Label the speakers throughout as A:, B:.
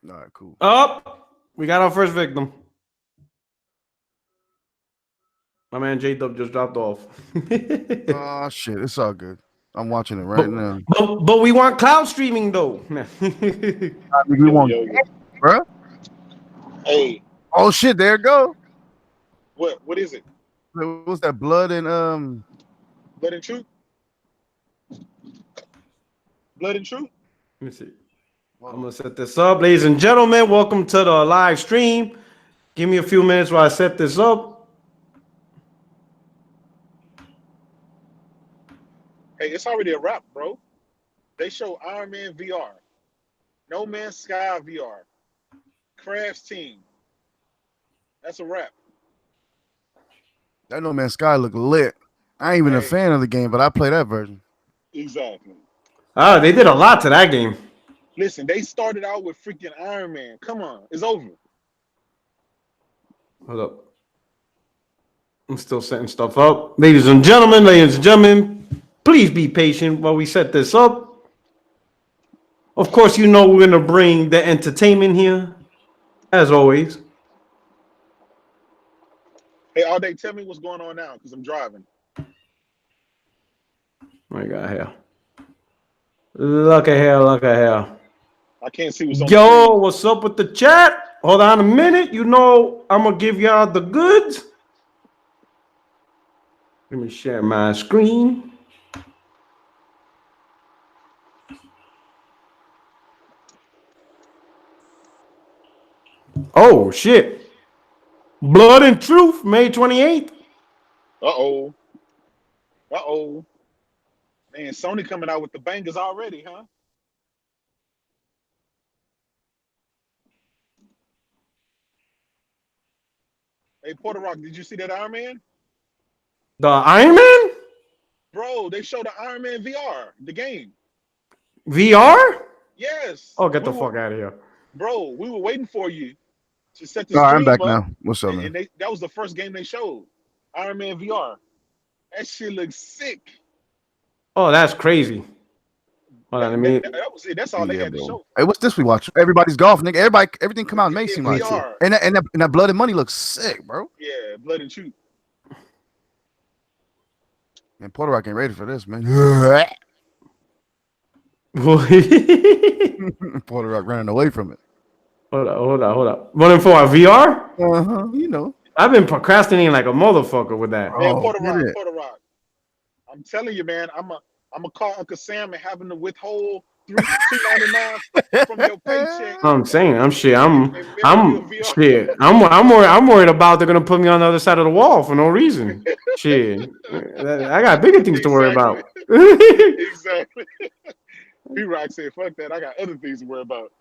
A: All right, cool.
B: Up. We got our first victim. My man J Dub just dropped off.
A: Oh shit, it's all good. I'm watching it right
B: but,
A: now.
B: but we want cloud streaming though.
A: We
C: Yo,
A: want,
C: yo, yo.
A: bro.
C: Hey,
A: Oh shit, there it go.
C: what is it?
A: What's that? Blood and
C: Blood and truth? Blood and truth?
B: Let me see.
A: hold
B: I'm
A: on.
B: gonna set this up, ladies and gentlemen. Welcome to the live stream. Give me a few minutes while I set this up.
C: Hey, it's already a wrap, bro. They show Iron Man VR, No Man's Sky VR, Crash Team. That's a wrap.
A: That No Man's Sky look lit. I ain't even a
C: Hey,
A: fan of the game, but I play that version.
C: exactly.
B: Ah, they did a lot to that game.
C: Listen, they started out with freaking Iron Man. Come on, it's over.
B: Hold up. I'm still setting stuff up. Ladies and gentlemen, please be patient while we set this up. Of course, you know we're gonna bring the entertainment here, as always.
C: Hey, all day, tell me what's going on now, because I'm driving.
B: What we got here? Look at here, look at here.
C: I can't see what's on the
B: Yo,
C: screen.
B: what's up with the chat? Hold on a minute. You know I'm gonna give y'all the goods. Let me share my screen. Oh shit. Blood and Truth, May 28th.
C: Uh-oh. Uh-oh. Man, Sony coming out with the bangers already, huh? Hey, Puertorock, did you see that Iron Man?
B: The Iron Man?
C: Bro, they showed the Iron Man VR, the game.
B: VR?
C: Yes.
B: Oh, get the fuck out of here.
C: Bro, we were waiting for you to set the
A: All right, I'm back
C: stream up,
A: now. What's up, man?
C: and that was the first game they showed. Iron Man VR. That shit looks sick.
B: Oh, that's crazy. Hold on, let me.
C: That was it. That's all they
A: Yeah,
C: had to
A: bro.
C: show.
A: Hey, what's this we watch? Everybody's golf, nigga. Everything come out in May
C: In
A: seem like.
C: VR.
A: And that Blood and Money looks sick, bro.
C: Yeah, Blood and Truth.
A: And Puerto Rico ain't ready for this, man.
B: hold
A: Puerto Rico running away from it.
B: up. Running for a VR?
A: You know.
B: I've been procrastinating like a motherfucker with that.
C: Man,
A: Oh,
C: Puerto
A: get
C: Rock,
A: it.
C: Puerto Rock. I'm telling you, man, I'm a call Uncle Sam and having to withhold $2.99 from your paycheck
B: I'm saying, I'm shit.
C: and mail you a VR.
B: Shit. I'm worried about they're gonna put me on the other side of the wall for no reason. Shit, I got bigger things to worry
C: Exactly.
B: about.
C: Exactly. P-Rock said, fuck that. I got other things to worry about.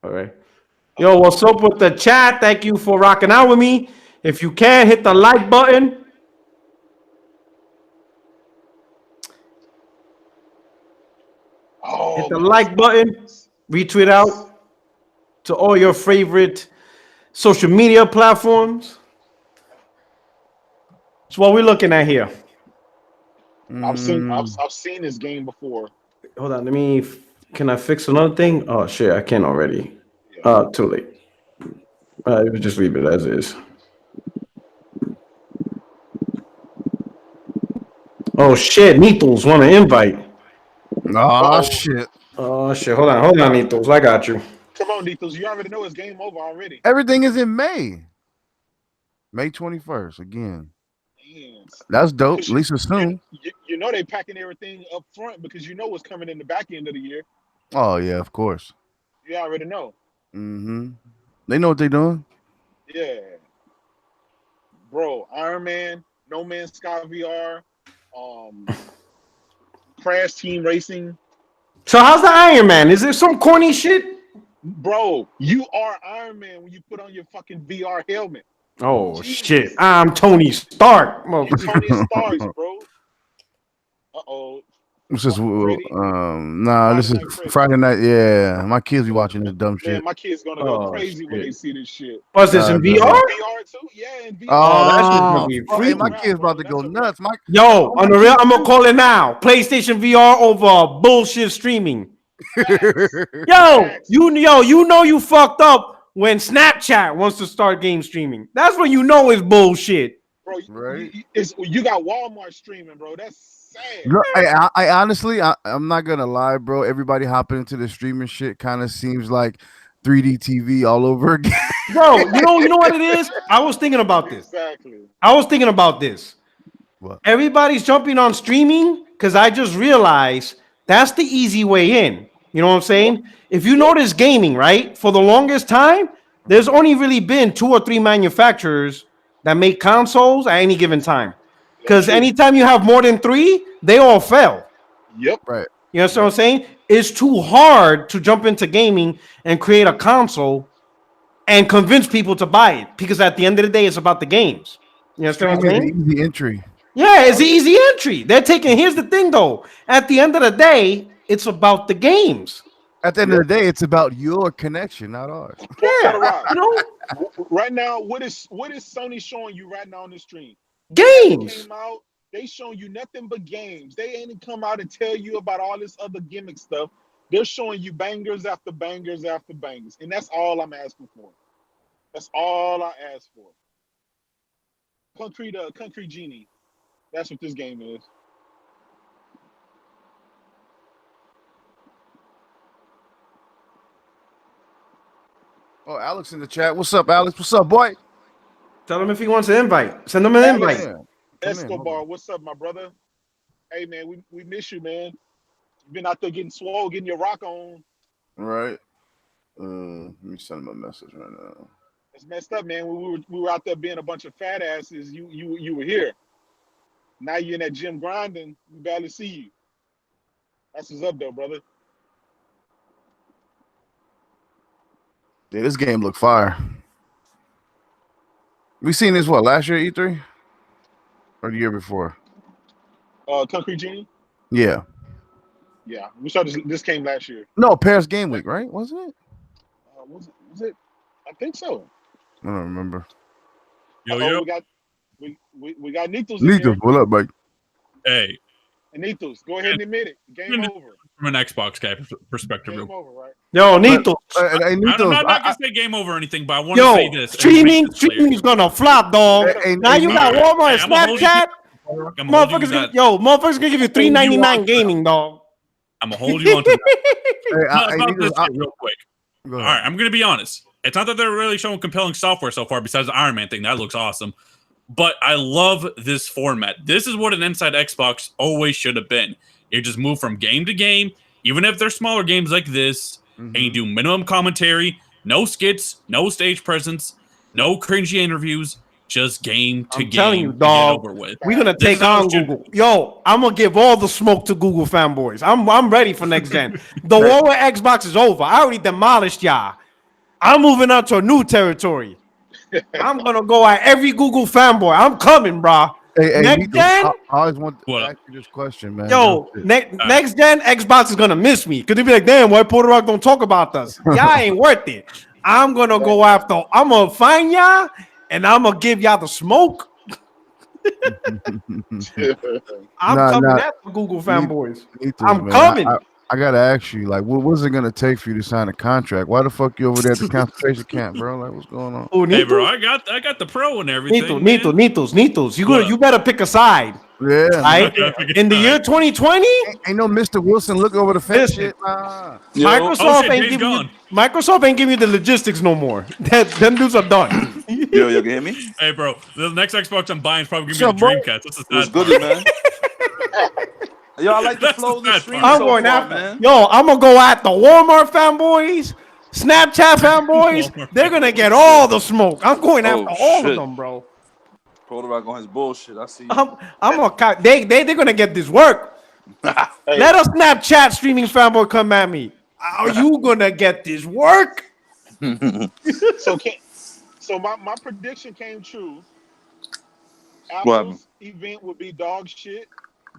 B: All right. Yo, what's up with the chat? Thank you for rocking out with me. If you can, hit the like button. Hit
C: Oh,
B: the
C: my
B: like button.
C: stars.
B: Retweet out to all your favorite social media platforms. That's what we're looking at here.
C: I've seen this game before.
B: Hold on, let me. Can I fix another thing? Oh shit, I can already.
C: Yeah.
B: Too late. Just leave it as is. Oh shit, Needles want to invite.
A: Oh
C: Uh-oh.
A: shit.
B: Oh shit, hold on, Needles. I got you.
C: Come on, Nethos. You already know it's game over already.
A: Everything is in May. May 21st again.
C: Man.
A: That's dope. At
C: Because
A: least it's soon.
C: you know they packing everything up front because you know what's coming in the back end of the year.
A: Oh yeah, of course.
C: You already know.
A: They know what they're doing.
C: Yeah. Bro, Iron Man, No Man's Sky VR, um, Crash Team Racing.
B: So how's the Iron Man? Is there some corny shit?
C: Bro, you are Iron Man when you put on your fucking VR helmet.
B: Oh
C: Jeez.
B: shit, I'm Tony Stark.
C: You're Tony Stark, bro. Uh-oh.
A: This is
C: Freddy,
A: this
C: Friday
A: is
C: Night Freddy.
A: Friday night. Yeah, my kids be watching this dumb
C: Man,
A: shit.
C: my kids gonna go
B: Oh
C: crazy when they
B: shit.
C: see this shit.
B: What's this in VR?
C: VR too? Yeah, in VR.
B: Oh, that's just gonna
A: Oh,
B: be
A: hey, my
B: freaky.
A: kids about to
C: That's
A: go
C: a wrap.
A: nuts.
B: Yo, on the real, I'm gonna call it now. PlayStation VR over bullshit streaming. You know you fucked up when Snapchat wants to start game streaming. That's when you know it's bullshit.
C: Bro,
A: Right.
C: you got Walmart streaming, bro. That's sad.
A: No, I honestly, I'm not gonna lie, bro. Everybody hopping into the streaming shit kind of seems like 3D TV all over again.
B: Bro, you know what it is? I was thinking about this.
C: Exactly.
A: What?
B: Everybody's jumping on streaming because I just realized that's the easy way in. You know what I'm saying? If you notice gaming, right? For the longest time, there's only really been 2 or 3 manufacturers that make consoles at any given time. Because anytime you have more than 3, they all fail.
C: Yep.
A: Right.
B: You know what I'm saying? It's too hard to jump into gaming and create a console and convince people to buy it. Because at the end of the day, it's about the games. You know what I'm saying?
A: Easy entry.
B: Yeah, it's an easy entry. They're taking. Here's the thing, though. At the end of the day, it's about the games.
A: At the end of the day, it's about your connection, not ours.
B: Yeah, you know,
C: Right now, what is Sony showing you right now on the stream?
B: games.
C: Came out, they showing you nothing but games. They ain't come out and tell you about all this other gimmick stuff. They're showing you bangers after bangers after bangers, and that's all I'm asking for. That's all I ask for. Concrete Genie. That's what this game is.
A: Oh, Alex in the chat. What's up, Alex? What's up, boy?
B: Tell him if he wants an invite. Send him an invite.
A: Yeah.
C: Escobar, what's up, my brother? Hey, man, we miss you, man. You've been out there getting swole, getting your rock on.
A: All right. Let me send him a message right now.
C: It's messed up, man. When we were out there being a bunch of fat asses, you were here. Now you're in that gym grinding. We barely see you. That's what's up, though, brother.
A: Yeah, this game look fire. We seen this last year E3 or the year before?
C: Concrete Genie.
A: Yeah.
C: Yeah, we saw this came last year.
A: No, Paris Game Week, right? Wasn't it?
C: Was it? I think so.
A: I don't remember.
C: We got Nitos.
A: Nitos, what up, Mike?
D: Hey.
C: And Nitos, go ahead and admit it. Game over.
D: From an Xbox guy perspective.
C: Game over, right?
B: Yo, Nitos.
D: I'm not gonna say game over or anything, but I want to say this.
B: Streaming is gonna flop, dog. Now you got Walmart and Snapchat. Motherfuckers gonna give you $3.99 gaming, dog.
D: I'm gonna hold you on to
A: that.
D: Real quick. All right, I'm gonna be honest. It's not that they're really showing compelling software so far, besides the Iron Man thing. That looks awesome. But I love this format. This is what an Inside Xbox always should have been. You just move from game to game, even if they're smaller games like this, and you do minimum commentary, no skits, no stage presence, no cringy interviews, just game to game.
B: Telling you, dog.
D: Get over with.
B: We're gonna take on Google. Yo, I'm gonna give all the smoke to Google fanboys. I'm ready for next gen. The war with Xbox is over. I already demolished y'all. I'm moving on to a new territory. I'm gonna go at every Google fanboy. I'm coming, bro.
A: Hey,
B: next gen,
A: I always want to ask you this question, man.
B: Yo, next gen Xbox is gonna miss me because they'll be like, damn, why Puertorock don't talk about us? Y'all ain't worth it. I'm gonna go after. I'm gonna find y'all and I'm gonna give y'all the smoke. I'm coming after Google fanboys. I'm coming.
A: I gotta ask you, like, what was it gonna take for you to sign a contract? Why the fuck you over there at the concentration camp, bro? Like, what's going on?
D: Hey, bro, I got the pro and everything.
B: Nitos. You better pick a side.
A: Yeah.
B: Right? In the year 2020,
A: ain't no Mr. Wilson look over the fence shit. Nah.
B: Microsoft ain't giving you the logistics no more. Them dudes are done.
E: Yo, you can hear me?
D: Hey, bro, the next Xbox I'm buying is probably gonna be the Dreamcast. That's the sad
E: part. Good, man. Yo, I like the flow of the stream.
B: I'm going after, man. Yo, I'm gonna go at the Walmart fanboys, Snapchat fanboys. They're gonna get all the smoke. I'm going after all of them, bro.
E: Puertorock on his bullshit. I see.
B: They're gonna get this work. Let a Snapchat streaming fanboy come at me. Are you gonna get this work?
C: So my prediction came true. Apple's event would be dog shit.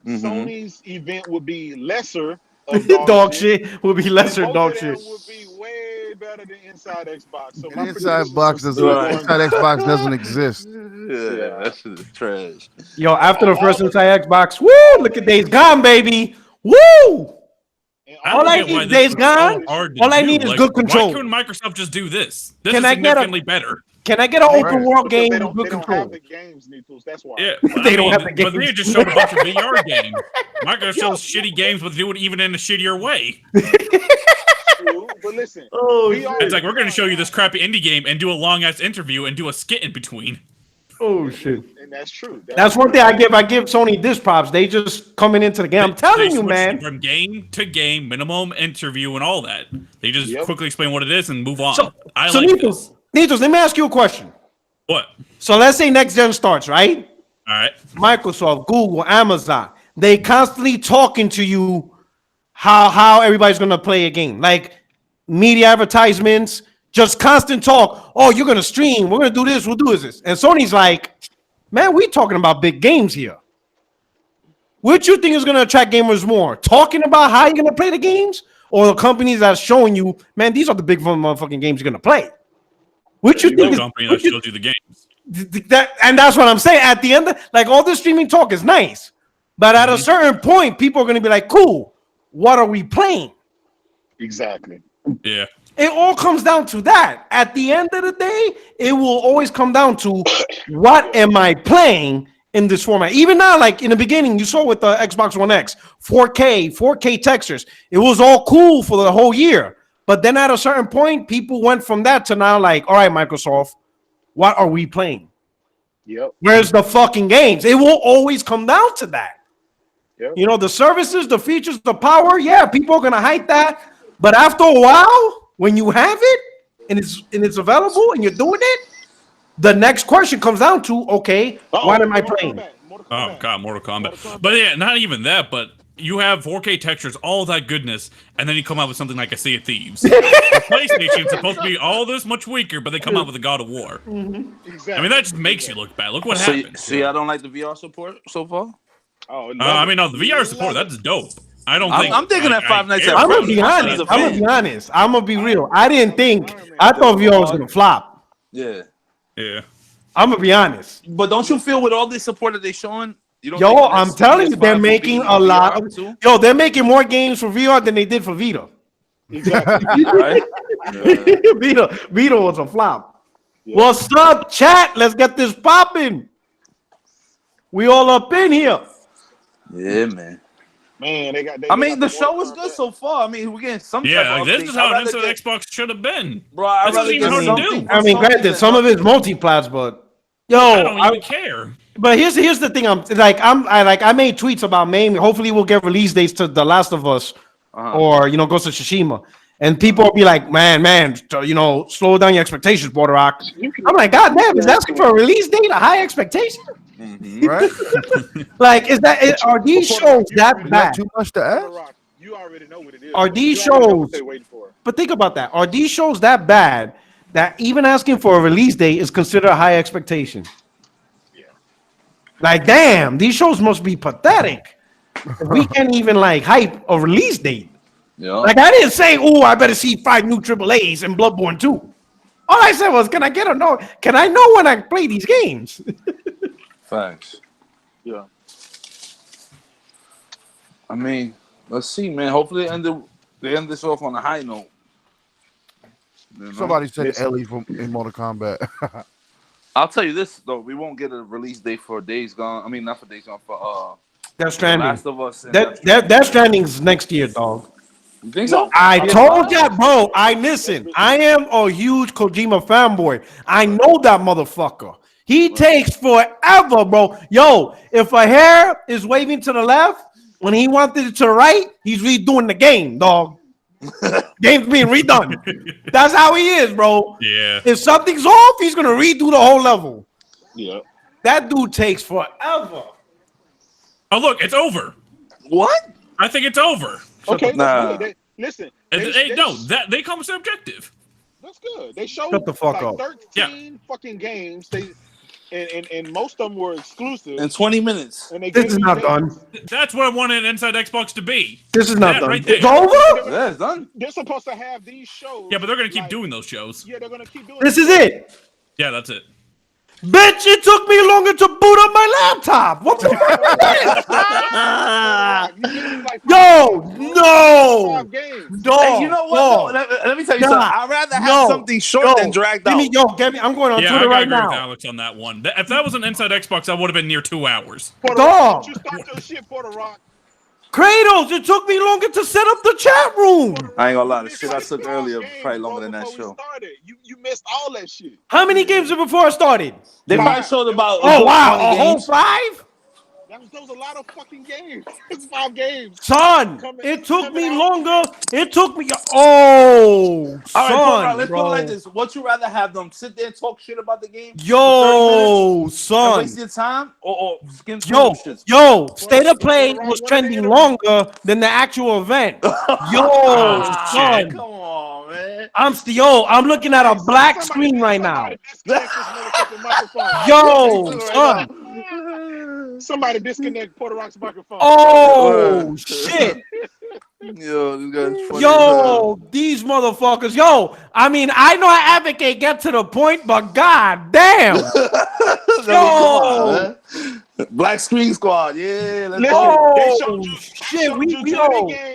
C: Sony's event would be lesser of dog shit.
B: Would be lesser dog shit.
C: Would be way better than Inside Xbox. So
A: Inside Xbox doesn't exist.
E: Yeah, that shit is trash.
B: Yo, after the first Inside Xbox, woo! Look at Days Gone, baby. Woo!
C: And
B: All I need Days Gone. All I need is good control.
D: Why couldn't Microsoft just do this? This
B: Can
D: is
B: I get
D: significantly better.
B: Can I get an open world game
C: They
B: with good
C: don't
B: control?
C: have the games, Nichols. That's why.
D: Yeah,
B: They don't have the
D: But they
B: games.
D: just showed a bunch of VR games. Microsoft shows shitty games, but do it even in a shittier way.
C: But listen,
D: It's like we're going to show you this crappy indie game and do a long ass interview and do a skit in between.
B: Oh shit!
C: And that's true.
B: That's one thing I give Sony this props. They just coming into the game. I'm telling you, man.
D: From game to game, minimum interview and all that. They just quickly explain what it is and move on.
B: So
D: Nitos,
B: let me ask you a question.
D: What?
B: So let's say next gen starts, right?
D: All right.
B: Microsoft, Google, Amazon. They constantly talking to you how everybody's gonna play a game. Like media advertisements, just constant talk. Oh, you're gonna stream. We're gonna do this. We'll do this. And Sony's like, man, we talking about big games here. Which you think is gonna attract gamers more? Talking about how you're gonna play the games, or the companies that's showing you, man, these are the big fun motherfucking games you're gonna play. Which you think is
D: company that shows you the games.
B: And that's what I'm saying. At the end, like all this streaming talk is nice, but at a certain point, people are gonna be like, cool, what are we playing?
C: Exactly.
D: Yeah.
B: It all comes down to that. At the end of the day, it will always come down to what am I playing in this format. Even now, like in the beginning, you saw with the Xbox One X, 4K textures. It was all cool for the whole year. But then at a certain point, people went from that to now like, all right, Microsoft, what are we playing?
C: Yep.
B: Where's the fucking games? It will always come down to that.
C: Yep.
B: You know, the services, the features, the power, yeah, people are going to hype that. But after a while, when you have it and it's available and you're doing it, the next question comes down to, okay, what am I playing?
D: Oh god, Mortal Kombat. But yeah, not even that, but you have 4K textures, all that goodness, and then you come out with something like a Sea of Thieves. The PlayStation's supposed to be all this much weaker, but they come out with a God of War.
C: Exactly.
D: I mean, that just makes you look bad. Look what happened.
E: See, I don't like the VR support so far.
C: Oh,
D: I mean, no, the VR support, that's dope. I don't think.
E: I'm thinking that Five Nights at
B: I'm gonna
E: Freddy's.
B: be honest. I'm gonna be real. I thought VR was gonna flop.
E: Yeah.
B: I'm gonna be honest.
E: But don't you feel with all this support that they're showing?
B: I'm telling you, they're making a lot of. They're making more games for VR than they did for Vita.
C: Exactly.
E: Right?
B: Vita was a flop. Yeah. What's up, chat? Let's get this popping. We all up in here.
E: Yeah, man.
C: Man,
E: the show is good so far. I mean, we're getting some.
D: Yeah, this is how an instant Xbox should have been.
E: Bro, I'd rather get
B: something. I mean, granted, some of it's multi-plats, but
D: I don't even care.
B: But here's the thing. I made tweets about maybe hopefully we'll get release dates to The Last of Us or Ghost of Tsushima, and people will be like, man, slow down your expectations, Puertorock. I'm like, God damn, is asking for a release date a high expectation?
A: Mm-hmm. Right?
B: Like, are these shows that bad?
A: Too much to ask.
C: You already know what it is.
B: Are these shows? But think about that. Are these shows that bad that even asking for a release date is considered a high expectation?
C: Yeah.
B: Like, damn, these shows must be pathetic. We can't even hype a release date.
E: Yeah.
B: Like, I didn't say, "Oh, I better see 5 new AAAs and Bloodborne 2." All I said was, "Can I get a note? Can I know when I play these games?"
E: Facts.
C: Yeah.
E: I mean, let's see, man. Hopefully they end this off on a high note.
A: Somebody said Ellie in Mortal Kombat.
E: I'll tell you this though, we won't get a release date for Days Gone. I mean, not for Days Gone, for
B: Death Stranding.
E: Last of Us.
B: Death Stranding's next year, dog.
E: You think so?
B: I told you, bro. I am a huge Kojima fanboy. I know that motherfucker. He takes forever, bro. Yo, if a hair is waving to the left when he wanted it to the right, he's redoing the game, dog. Game's being redone. That's how he is, bro.
D: Yeah.
B: If something's off, he's gonna redo the whole level.
C: Yeah.
B: That dude takes forever.
D: Oh, look, it's over.
E: What?
D: I think it's over.
C: Okay.
E: Nah.
C: Listen.
D: They come with an objective.
C: That's good. They showed
B: Shut the fuck up.
C: 13 fucking games. And most of them were exclusive.
E: In 20 minutes.
C: And
B: This is not done.
D: That's what I wanted Inside Xbox to be.
B: This is not done.
D: Right there.
B: It's over?
E: Yeah, it's done.
C: They're supposed to have these shows.
D: Yeah, but they're going to keep doing those shows.
C: Yeah, they're going to keep doing
B: This is it.
D: Yeah, that's it.
B: Bitch, it took me longer to boot up my laptop. What the fuck? Yo, no.
E: Hey, you know what though? Let me tell you something. I'd rather have something short than dragged out.
B: Get me. I'm going on Twitter
D: I
B: right
D: agree
B: now.
D: with Alex on that one. If that was an Inside Xbox, that would have been near 2 hours.
C: Dog. You start your shit, Puertorock.
B: Kratos, it took me longer to set up the chat room.
E: I ain't gonna lie, the shit I took earlier was probably longer than that show.
C: You missed all that shit.
B: How many games before I started?
E: They probably showed about
B: a whole 5?
C: That was a lot of fucking games. It's 5 games.
B: Son, it took me longer. It took me.
E: All
B: son,
E: right, let's
B: bro.
E: put it like this. What you rather have them sit there and talk shit about the game?
B: Yo, son.
E: And waste your time or skim through shit?
B: State of Play was trending longer than the actual event. Son.
E: Come on, man.
B: I'm looking at a black screen right now. Son.
C: Somebody disconnect Puertorock's microphone.
B: Oh, shit.
E: Yo, this guy's funny.
B: Yo, these motherfuckers. Yo, I mean, I know I advocate get to the point, but god damn. Yo.
E: Black Screen Squad, yeah.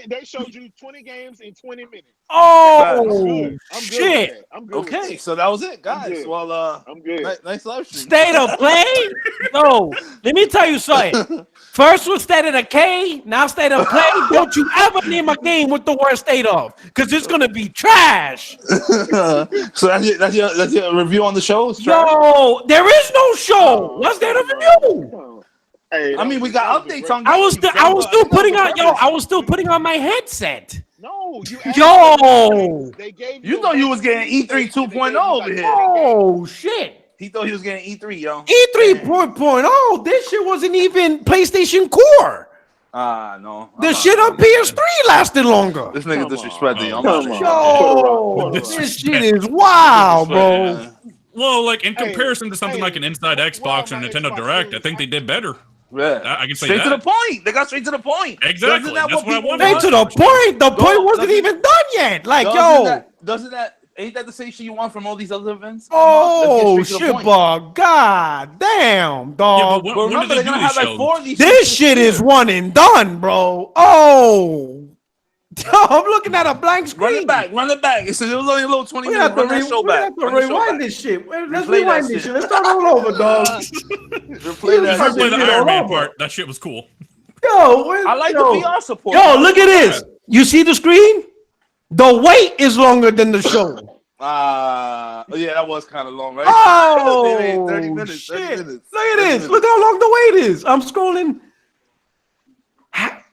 C: They showed you 20 games in 20 minutes.
B: Oh, shit.
C: I'm good.
E: Okay, so that was it, guys. Well,
C: I'm good.
E: Nice live stream.
B: State of Play? No, let me tell you something. First was State of the K, now State of Play. Don't you ever name a game with the word state of, because it's gonna be trash.
E: So that's your review on the show?
B: Yo, there is no show. What's that a review?
C: Hey,
E: I mean, we got updates on.
B: I was still putting on my headset.
C: No,
E: they gave you thought you was getting E3 2.0 over here.
B: Oh shit.
E: He thought he was getting E3, yo.
B: E3 4.0. This shit wasn't even PlayStation Core.
E: No.
B: The shit on PS3 lasted longer.
E: This nigga disrespecting
B: yo. This shit is wild, bro.
D: Well, like in comparison to something like an Inside Xbox or Nintendo Direct, I think they did better.
E: Yeah,
D: I can say
E: straight
D: that.
E: to the point. They got straight to the point.
D: Exactly. That's what I wanted.
B: Straight to the point. The point wasn't even done yet. Like,
E: ain't that the same shit you want from all these other events?
B: Oh, shit, bug. God damn, dog.
D: Yeah, but remember, they're gonna have like
E: 4 of these.
B: This shit is one and done, bro. Oh. I'm looking at a blank screen.
E: Run it back. It was only a little 20 minutes. Run that show back.
B: Rewind this shit. Let's rewind this shit. Let's start all over, dog.
D: Replay the Iron Man part. That shit was cool.
E: I like the VR support.
B: Yo, look at this. You see the screen? The wait is longer than the show.
E: Yeah, that was kind of long, right?
B: Oh,
E: 30 minutes.
B: Shit.
E: 30 minutes.
B: Look at this. Look how long the wait is. I'm scrolling.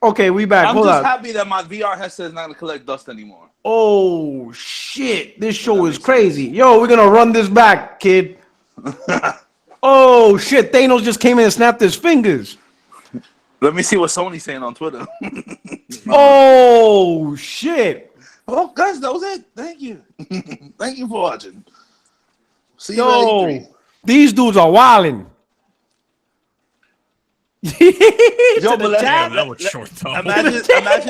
B: Okay, we back.
E: I'm just happy that my VR headset is not gonna collect dust anymore.
B: Oh shit! This show is crazy. Yo, we're gonna run this back, kid. Oh shit! Thanos just came in and snapped his fingers.
E: Let me see what Sony's saying on Twitter.
B: Oh shit!
E: Oh, guys, that was it. Thank you. Thank you for watching. See you at E3.
B: These dudes are wilding.
E: Yo, but
D: that was short though.
E: Imagine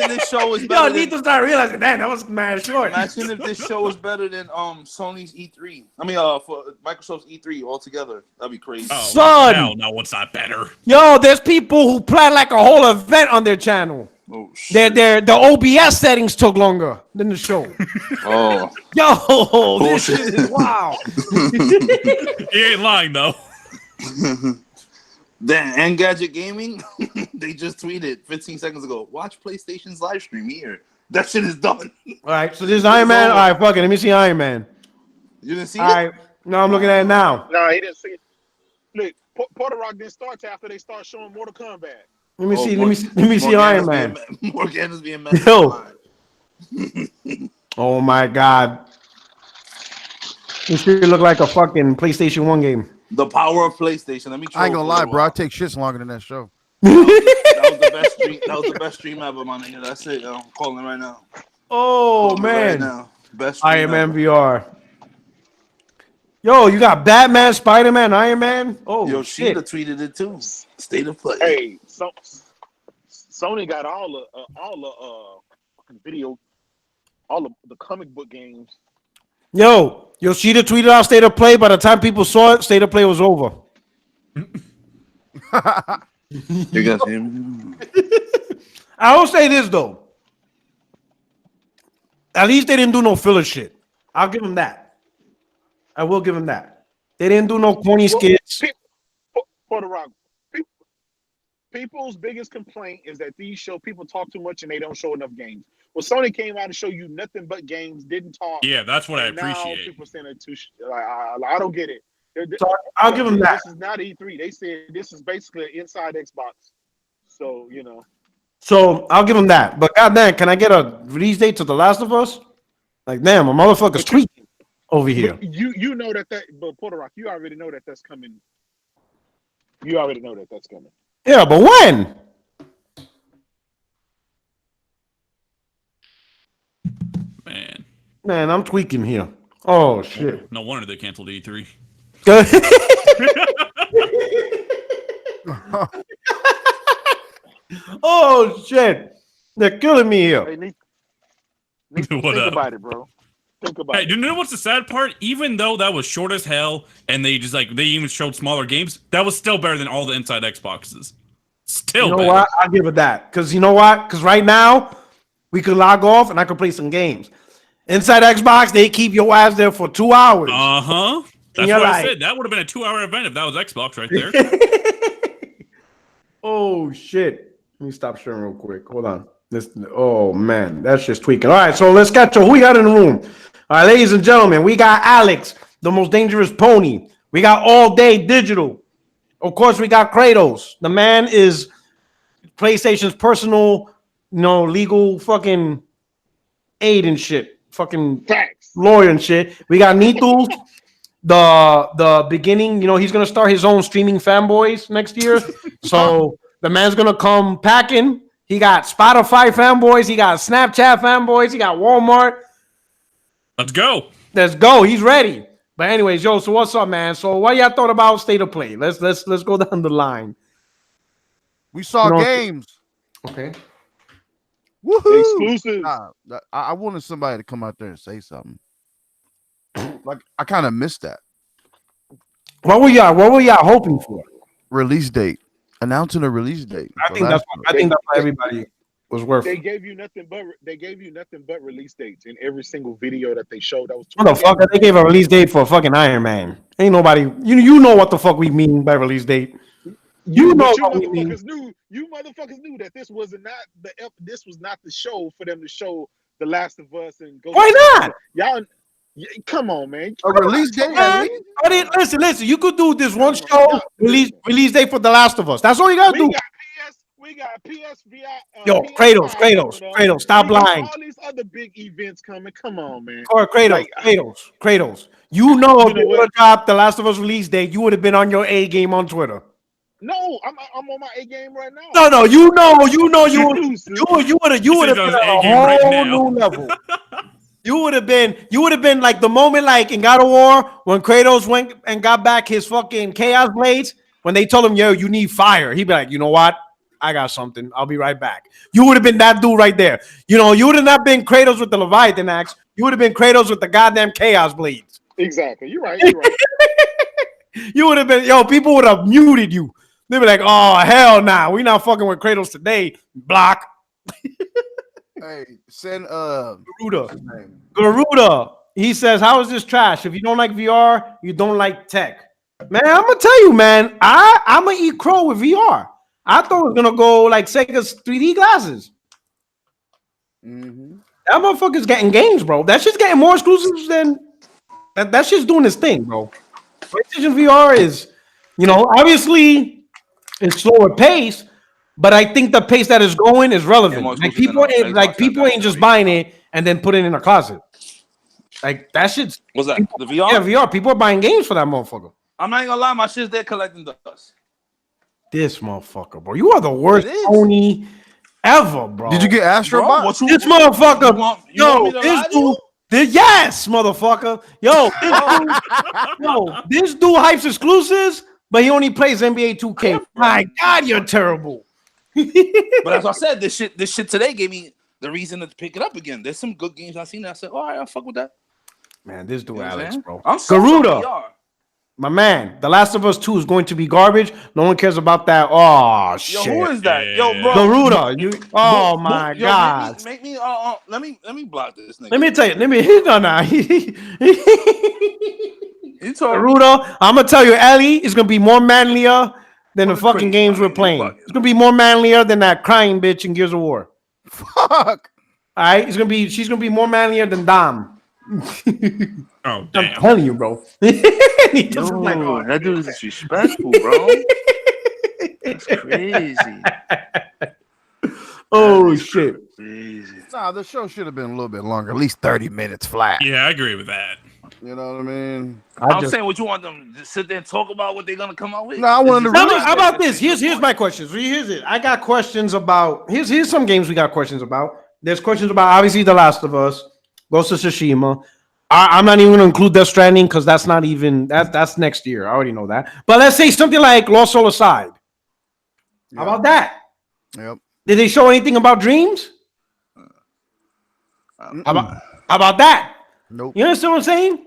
E: this show is better.
B: Yo, need to start realizing that was mad short.
E: Imagine if this show was better than Sony's E3. I mean, for Microsoft's E3 altogether. That'd be crazy.
B: Oh, son,
D: hell no, what's not better?
B: Yo, there's people who plan like a whole event on their channel.
E: Oh shit.
B: The OBS settings took longer than the show.
E: Oh.
B: Yo, this shit is wild.
D: He ain't lying though.
E: Then Engadget Gaming, they just tweeted 15 seconds ago, watch PlayStation's live stream here. That shit is done.
B: All right, so this is Iron Man. All right, fuck it. Let me see Iron Man.
E: You didn't see it?
B: All right, no, I'm looking at it now.
C: Nah, he didn't see it. Look, Puertorock didn't start till after they start showing Mortal Kombat.
B: Let me see Iron Man.
E: Morgana's being messed
B: up. Oh my god. This shit look like a fucking PlayStation 1 game.
E: The power of PlayStation. Let me try.
A: I ain't gonna lie, bro. I take shits longer than that show.
E: That was the best stream. That was the best stream ever, my nigga. That's it. I'm calling it right now.
B: Oh man.
E: Right now. Best
B: Iron Man VR. Yo, you got Batman, Spider-Man, Iron Man. Oh,
E: yo,
B: shit.
E: Sheeta tweeted it too. State of Play.
C: Hey, so Sony got all the video, all of the comic book games
B: Yo, Yoshida tweeted out State of Play. By the time people saw it, State of Play was over.
E: You got him.
B: I will say this though. At least they didn't do no filler shit. I'll give them that. I will give them that. They didn't do no corny skits.
C: Puertorock. People's biggest complaint is that these people talk too much and they don't show enough games. Well, Sony came out and showed you nothing but games, didn't talk.
D: Yeah, that's what I
C: Now
D: appreciate.
C: people saying it too. I don't get it.
B: So I'll give them that.
C: This is not E3. They said this is basically an inside Xbox. So
B: So I'll give them that. But goddamn, can I get a release date to The Last of Us? Like, damn, a motherfucker's tweaking over here.
C: You know that, but Puertorock, you already know that that's coming. You already know that that's coming.
B: Yeah, but when? Man, I'm tweaking here. Oh shit.
D: No wonder they canceled E3.
B: Oh shit. They're killing me here.
C: Hey, Nick,
D: What
C: think
D: up?
C: about it, bro. Think about
D: Hey,
C: it.
D: do you know what's the sad part? Even though that was short as hell, and they even showed smaller games, that was still better than all the inside Xboxes. Still,
B: You know
D: better.
B: what? I'll give it that. Because you know what? Because right now, we could log off and I could play some games. Inside Xbox, they keep your ass there for 2 hours.
D: Uh-huh. That's
B: you're
D: what I
B: like-
D: said. That would have been a 2-hour event if that was Xbox right there.
B: Oh shit. Let me stop sharing real quick. Hold on. Oh man, that's just tweaking. All right, so let's catch up. Who we got in the room? All right, ladies and gentlemen, we got Alex, the most dangerous pony. We got All Day Digital. Of course, we got Kratos. The man is PlayStation's personal, legal fucking aid and shit. Fucking
C: Facts.
B: lawyer and shit. We got Nitus, the beginning. He's gonna start his own streaming fanboys next year. So the man's gonna come packing. He got Spotify fanboys. He got Snapchat fanboys. He got Walmart.
D: Let's go.
B: Let's go. He's ready. But anyways, yo. So what's up, man? So what y'all thought about State of Play? Let's go down the line.
A: We saw
B: You know-
A: games.
B: Okay.
A: Woohoo!
C: Exclusive.
A: I wanted somebody to come out there and say something. Like I kind of missed that
B: What were y'all hoping for?
A: release date. Announcing a release date.
B: I think that's what everybody was worth.
C: They gave you nothing but release dates in every single video that they showed. That was
B: Motherfucker, they gave a release date for fucking Iron Man. Ain't nobody. You know what the fuck we mean by release date. You know what we mean.
C: You motherfuckers knew that this was not the show for them to show The Last of Us and go.
B: Why not?
C: Y'all, come on, man.
A: A release date.
B: Man, listen. You could do this one show release date for The Last of Us. That's all you gotta do.
C: We got PSVR.
B: Yo, Kratos, stop lying.
C: All these other big events coming. Come on, man.
B: Or Kratos. You know if you would have dropped The Last of Us release date, you would have been on your A game on Twitter.
C: No, I'm on my A game right now.
B: No, you would have been at a whole new level. You would have been like the moment like in God of War when Kratos went and got back his fucking Chaos Blades when they told him, yo, you need fire. He'd be like, you know what? I got something. I'll be right back. You would have been that dude right there. You would have not been Kratos with the Leviathan axe. You would have been Kratos with the goddamn Chaos Blades.
C: Exactly. You're right.
B: You would have been, people would have muted you. They'd be like, oh, hell nah. We not fucking with Kratos today. Block.
A: Hey, send
B: Garuda. He says, how is this trash? If you don't like VR, you don't like tech. Man, I'm gonna tell you, man, I'm gonna eat crow with VR. I thought it was gonna go like Sega's 3D glasses.
A: Mm-hmm.
B: That motherfucker's getting games, bro. That shit's getting more exclusives than that shit's doing its thing, bro. PlayStation VR is, obviously it's slower pace, but I think the pace that is going is relevant. Like people ain't just buying it and then putting it in a closet. Like that shit's
E: What's that? The VR?
B: Yeah, VR. People are buying games for that motherfucker.
E: I'm not even gonna lie, my shit's there collecting dust.
B: This motherfucker, bro. You are the worst Sony ever, bro.
A: Did you get Astro Bot?
B: This motherfucker.
E: You want me to lie to you?
B: Yes, motherfucker. This dude hypes exclusives, but he only plays NBA 2K. My God, you're terrible.
E: But as I said, this shit today gave me the reason to pick it up again. There's some good games I've seen. I said, all right, I'll fuck with that.
B: Man, this dude
E: You know what I'm
B: Alex,
E: saying?
B: bro.
E: I'm so
B: Garuda,
E: VR.
B: my man. The Last of Us 2 is going to be garbage. No one cares about that. Oh
E: Yo,
B: shit.
E: who is that? Yo,
D: Yeah.
E: bro.
B: Garuda, you. Oh my
E: Yo,
B: god.
E: make me. Let me block this nigga.
B: Let me tell you. Let me hit on that.
E: You told me.
B: Garuda, I'm gonna tell you, Ellie is gonna be more manlier than the
E: That's
B: fucking
E: crazy,
B: games
E: man.
B: we're playing.
E: You bugging.
B: It's gonna be more manlier than that crying bitch in Gears of War.
A: Fuck.
B: All right, she's gonna be more manlier than Dom.
D: Oh
B: I'm
D: damn.
B: telling you, bro. He doesn't like-
E: Yo, that dude is disrespectful, bro. That's crazy.
B: Oh shit.
E: Crazy.
A: Nah, the show should have been a little bit longer, at least 30 minutes flat.
D: Yeah, I agree with that.
A: You know what I mean?
E: I'm saying, what you want them to sit there and talk about what they're gonna come out with?
A: No, I wanted to
B: How about this? Here's my questions. Here's it. I got questions about. Here's some games we got questions about. There's questions about obviously The Last of Us, Ghost of Tsushima. I'm not even gonna include Death Stranding because that's not even that's next year. I already know that. But let's say something like Lost Soul Aside. How about that?
A: Yep.
B: Did they show anything about Dreams? How about that?
A: Nope.
B: You understand what I'm saying?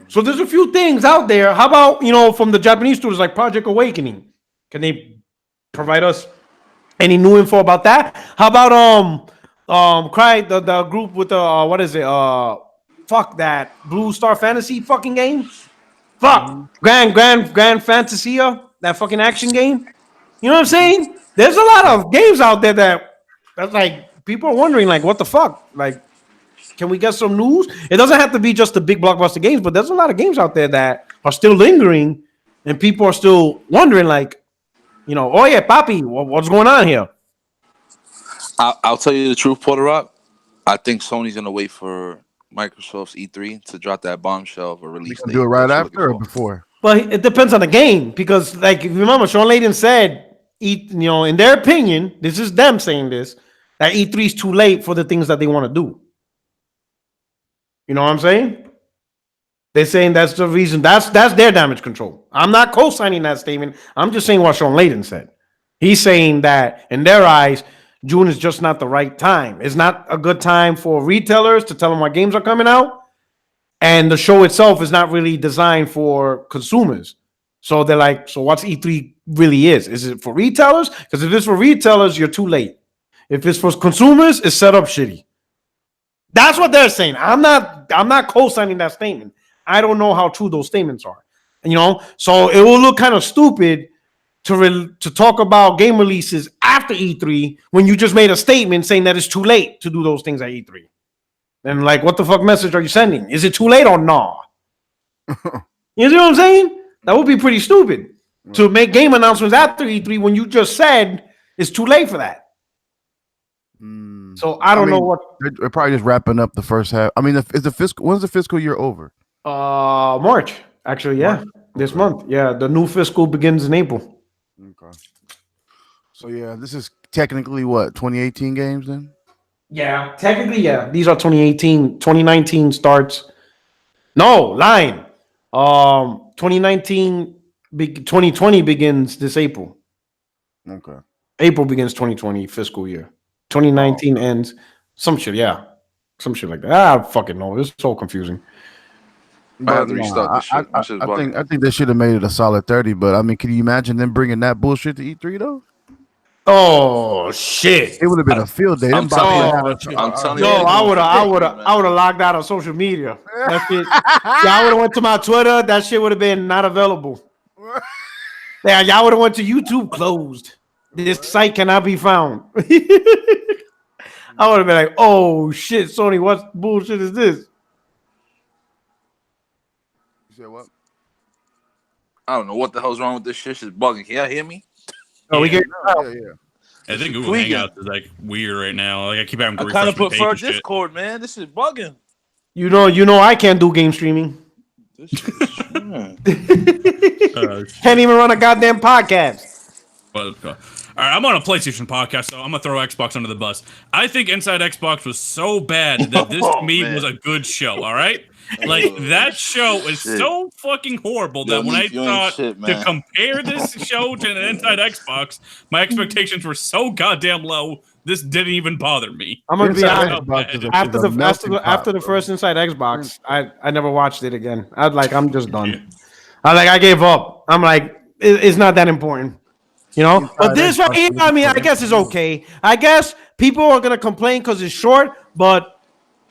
B: So there's a few things out there. How about, from the Japanese studios like Project Awakening? Can they provide us any new info about that? How about Cry the group with the what is it? Fuck that Blue Star Fantasy fucking game. Fuck Grand Fantasia, that fucking action game. You know what I'm saying? There's a lot of games out there that's like people are wondering like what the fuck? Like, can we get some news? It doesn't have to be just the big blockbuster games, but there's a lot of games out there that are still lingering and people are still wondering like, oh yeah, Papi, what's going on here?
E: I'll tell you the truth, Puertorock. I think Sony's gonna wait for Microsoft's E3 to drop that bombshell of a release date.
A: Do it right
E: that you're
A: after or
E: looking for.
A: before?
B: But it depends on the game because, like, if you remember, Sean Layden said, in their opinion, this is them saying this, that E3 is too late for the things that they want to do. You know what I'm saying? They're saying that's the reason. That's their damage control. I'm not co-signing that statement. I'm just saying what Sean Layden said. He's saying that in their eyes, June is just not the right time. It's not a good time for retailers to tell them what games are coming out. And the show itself is not really designed for consumers. So they're like, so what's E3 really is? Is it for retailers? Because if it's for retailers, you're too late. If it's for consumers, it's set up shitty. That's what they're saying. I'm not co-signing that statement. I don't know how true those statements are. So it will look kind of stupid to talk about game releases after E3 when you just made a statement saying that it's too late to do those things at E3. And like, what the fuck message are you sending? Is it too late or no? You see what I'm saying? That would be pretty stupid to make game announcements after E3 when you just said it's too late for that. So I don't know what
A: they're probably just wrapping up the first half. I mean, when's the fiscal year over?
B: March, actually, yeah. March? This month. Yeah, the new fiscal begins in April.
A: Okay. So yeah, this is technically what, 2018 games then?
B: Yeah, technically, yeah. These are 2018, 2019 starts. No, lying. 2019, 2020 begins this April.
A: Okay.
B: April begins 2020 fiscal year. 2019 ends. Some shit, yeah. Some shit like that. I fucking know. It's so confusing.
E: I have to restart this shit.
A: I think they should have made it a solid 30, but I mean, can you imagine them bringing that bullshit to E3 though?
B: Oh shit!
A: It would have been a field day.
E: I'm telling you,
B: I would have logged out on social media. That shit. Y'all would have went to my Twitter. That shit would have been not available. Yeah, y'all would have went to YouTube closed. This site cannot be found. I would have been like, oh shit, Sony, what bullshit is this?
A: You said what?
E: I don't know what the hell's wrong with this shit. It's bugging. Can y'all hear me?
B: Oh, we get.
A: Yeah.
D: I think Google Hangouts is like weird right now. Like I keep having to
E: I kind of
D: refresh my
E: prefer
D: page and shit.
E: Discord, man. This is bugging.
B: You know, I can't do game streaming.
E: This is,
B: Can't even run a goddamn podcast.
D: All right, I'm on a PlayStation podcast, so I'm gonna throw Xbox under the bus. I think Inside Xbox was so bad that this to me was a good show. All right, like that show is so fucking horrible that when I thought to compare this show to an Inside Xbox, my expectations were so goddamn low this didn't even bother me.
B: I'm gonna be
A: Inside
B: honest.
A: Xbox is a
B: After
A: melting
B: the
A: pot,
B: first Inside Xbox, I never watched it again. I'm just done.
D: Yeah.
B: I gave up. I'm like, it's not that important. You know, but
A: Inside
B: this right
A: Xbox
B: here,
A: is
B: I mean, I
A: important.
B: guess it's okay. I guess people are gonna complain because it's short, but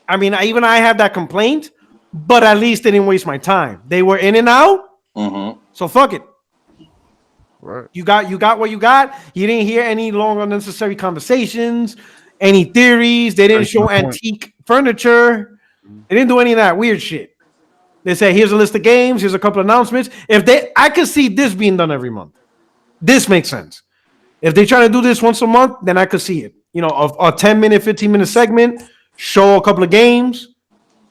B: I mean, even I have that complaint. But at least they didn't waste my time. They were in and out, so fuck it.
A: Right.
B: You got what you got. You didn't hear any long unnecessary conversations, any theories. They didn't show antique furniture. They didn't do any of that weird shit. They said, here's a list of games, here's a couple announcements. I could see this being done every month. This makes sense. If they try to do this once a month, then I could see it. You know, a 10-minute, 15-minute segment, show a couple of games,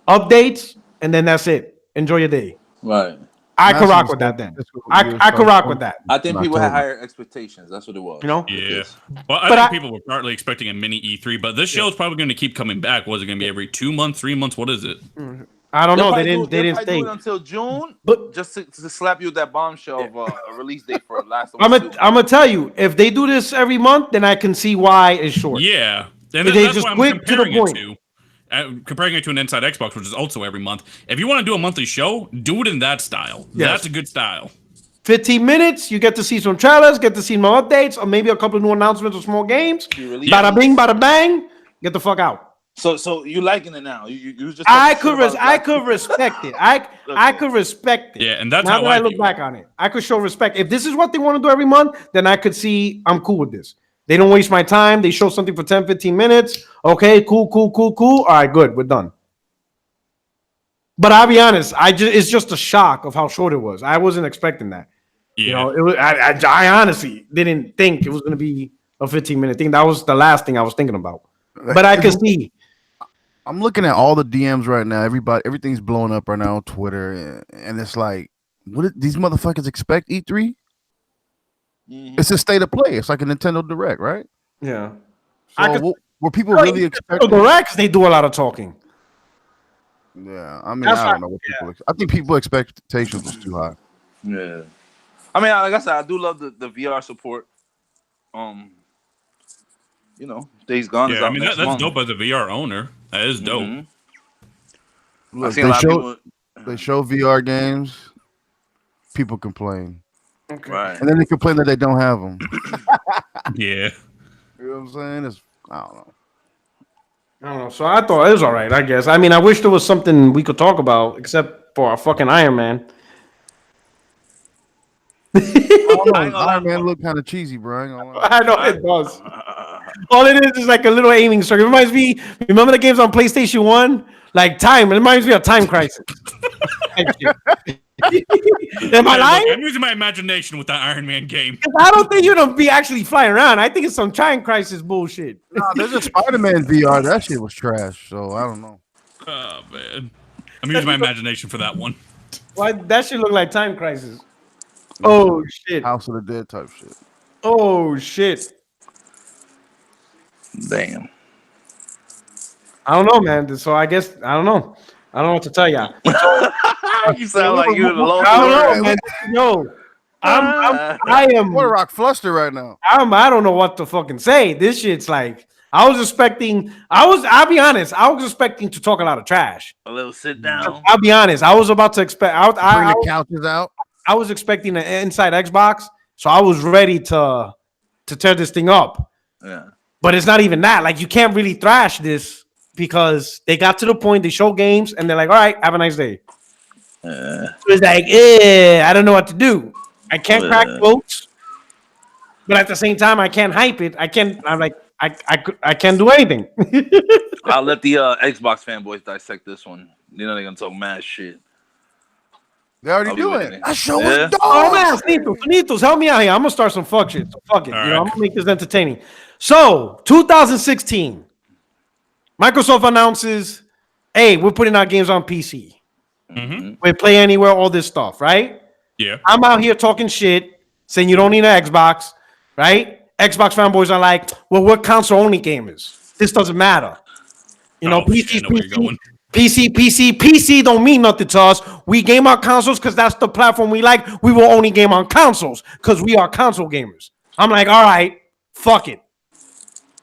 B: updates, and then that's it. Enjoy your day.
E: Right.
B: I could rock with that then. I could rock with that.
E: I think people had higher expectations. That's what it was.
B: You know?
D: Yeah. Well, I think people were partly expecting a mini E3, but this show is probably going to keep coming back. Was it going to be every 2 months, 3 months? What is it?
B: I don't know. They didn't
E: do
B: stay
E: it until June,
B: but
E: just to slap you with that bombshell of a release date for last.
B: I'm gonna tell you, if they do this every month, then I can see why it's short.
D: Yeah. And
B: They
D: that's
B: just
D: why I'm
B: quick to the
D: comparing it
B: point.
D: to. Comparing it to an Inside Xbox, which is also every month. If you want to do a monthly show, do it in that style.
B: Yes.
D: That's a good style.
B: 15 minutes, you get to see some trailers, get to see more updates, or maybe a couple of new announcements of small games. Bada bing, bada bang, get the fuck out.
E: So you liking it now? You just
B: I could respect it. I could respect it.
D: Yeah, and that's
B: now
D: how
B: that I look back on it. I could show respect. If this is what they want to do every month, then I could see I'm cool with this. They don't waste my time. They show something for 10, 15 minutes. Okay, cool. All right, good. We're done. But I'll be honest, it's just a shock of how short it was. I wasn't expecting that.
D: Yeah.
B: You know, it was. I honestly didn't think it was going to be a 15-minute thing. That was the last thing I was thinking about. But I could see.
A: I'm looking at all the DMs right now. Everything's blowing up right now on Twitter, and it's like, what did these motherfuckers expect E3? It's a state of play. It's like a Nintendo Direct, right?
B: Yeah.
A: So were people really expecting?
B: Directs, they do a lot of talking.
A: Yeah, I mean, I don't know what people. I think people expectations was too high.
E: Yeah. I mean, like I said, I do love the VR support. You know, Days Gone is out next month.
D: That's dope as a VR owner. That is dope.
A: Look, they show VR games. People complain.
B: Okay.
E: Right.
A: And then they complain that they don't have them.
D: Yeah.
A: You know what I'm saying? I don't know.
B: So I thought it was all right, I guess. I mean, I wish there was something we could talk about except for our fucking Iron Man.
A: Iron Man look kind of cheesy, bro.
B: I know it does. All it is like a little aiming circle. It reminds me, remember the games on PlayStation 1? Like Time. It reminds me of Time Crisis. Am I lying?
D: I'm using my imagination with that Iron Man game.
B: I don't think you're gonna be actually flying around. I think it's some Time Crisis bullshit.
A: Nah, there's a Spider-Man VR. That shit was trash. So I don't know.
D: Oh man, I'm using my imagination for that one.
B: Why that shit look like Time Crisis? Oh shit!
A: House of the Dead type shit.
B: Oh shit!
E: Damn.
B: I don't know, man. So I guess I don't know. I don't know what to tell y'all.
E: You sound like you're the low.
B: I don't know, man. No, I am
A: Puertorock flustered right now.
B: I don't know what to fucking say. This shit's like I'll be honest, I was expecting to talk a lot of trash.
E: A little sit down.
B: I'll be honest. I was about to expect
A: Bring the couches out.
B: I was expecting an Inside Xbox, so I was ready to tear this thing up.
E: Yeah.
B: But it's not even that. Like you can't really thrash this because they got to the point, they show games, and they're like, all right, have a nice day. So it's like, I don't know what to do. I can't crack quotes, but at the same time, I can't hype it. I can't do anything.
E: I'll let the Xbox fanboys dissect this one. You know they're gonna talk mad shit.
A: They already doing it. That show was dope.
B: Oh man, Snitos, help me out here. I'm gonna start some fuck shit. So fuck it.
D: All
B: I'm
D: right.
B: gonna make this entertaining. So 2016, Microsoft announces, hey, we're putting our games on PC. We play anywhere, all this stuff, right?
D: Yeah.
B: I'm out here talking shit, saying you don't need an Xbox, right? Xbox fanboys are like, well, we're console only gamers. This doesn't matter. You know,
D: shit, I know where you're going.
B: PC don't mean nothing to us. We game on consoles because that's the platform we like. We will only game on consoles because we are console gamers. I'm like, all right, fuck it.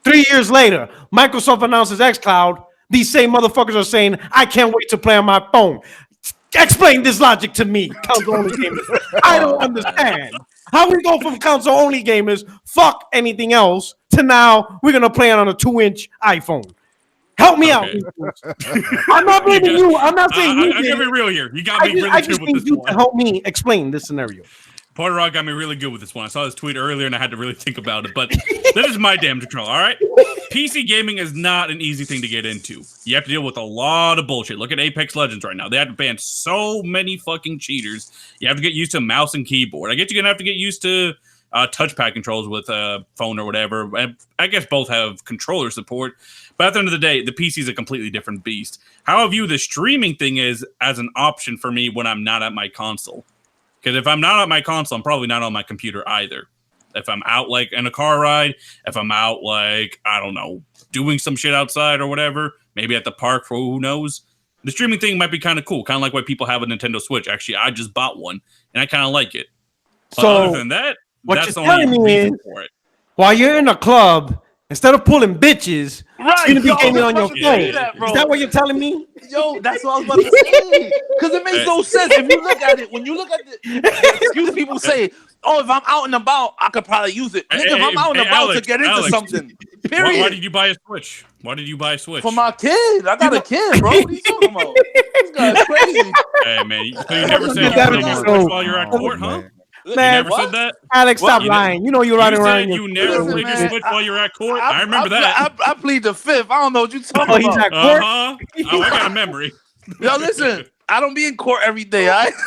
B: 3 years later, Microsoft announces xCloud. These same motherfuckers are saying, I can't wait to play on my phone. Explain this logic to me, console-only gamers. I don't understand. How we go from console-only gamers, fuck anything else, to now we're going to play it on a 2-inch iPhone. Help me out. I'm not blaming you. I'm not saying you.
D: I'm going to be real here. You got me really good with this one.
B: Help me explain this scenario.
D: Puertorock got me really good with this one. I saw this tweet earlier and I had to really think about it, but this is my damn control, all right? PC gaming is not an easy thing to get into. You have to deal with a lot of bullshit. Look at Apex Legends right now. They have to ban so many fucking cheaters. You have to get used to mouse and keyboard. I guess you're going to have to get used to touchpad controls with a phone or whatever. I guess both have controller support. But at the end of the day, the PC is a completely different beast. How I view the streaming thing is as an option for me when I'm not at my console. Because if I'm not at my console, I'm probably not on my computer either. If I'm out like in a car ride, if I'm out like, I don't know, doing some shit outside or whatever, maybe at the park for who knows, the streaming thing might be kind of cool. Kind of like why people have a Nintendo Switch. Actually, I just bought one and I kind of like it. But so other than that, that's the only reason for it.
B: While you're in a club, instead of pulling bitches, you're gonna be gaming on your phone. Is that what you're telling me?
E: Yo, that's what I was about to say. Because it makes no sense. If you look at it, when you look at the excuse people say, oh, if I'm out and about, I could probably use it. Nigga, if I'm out and about to get into something, period.
D: Why did you buy a Switch? Why did you buy a Switch?
E: For my kid. I got a kid, bro. What are you talking about? This guy's crazy.
D: Hey, man. So you never said you played your Switch while you're at court, huh?
B: Man,
D: you never said that?
B: Alex, stop lying. You know you're running around.
D: You never played your Switch while you're at court? I remember that.
E: I plead the fifth. I don't know what you're talking about.
B: He's at court?
D: Oh, I got a memory.
E: Yo, listen. I don't be in court every day.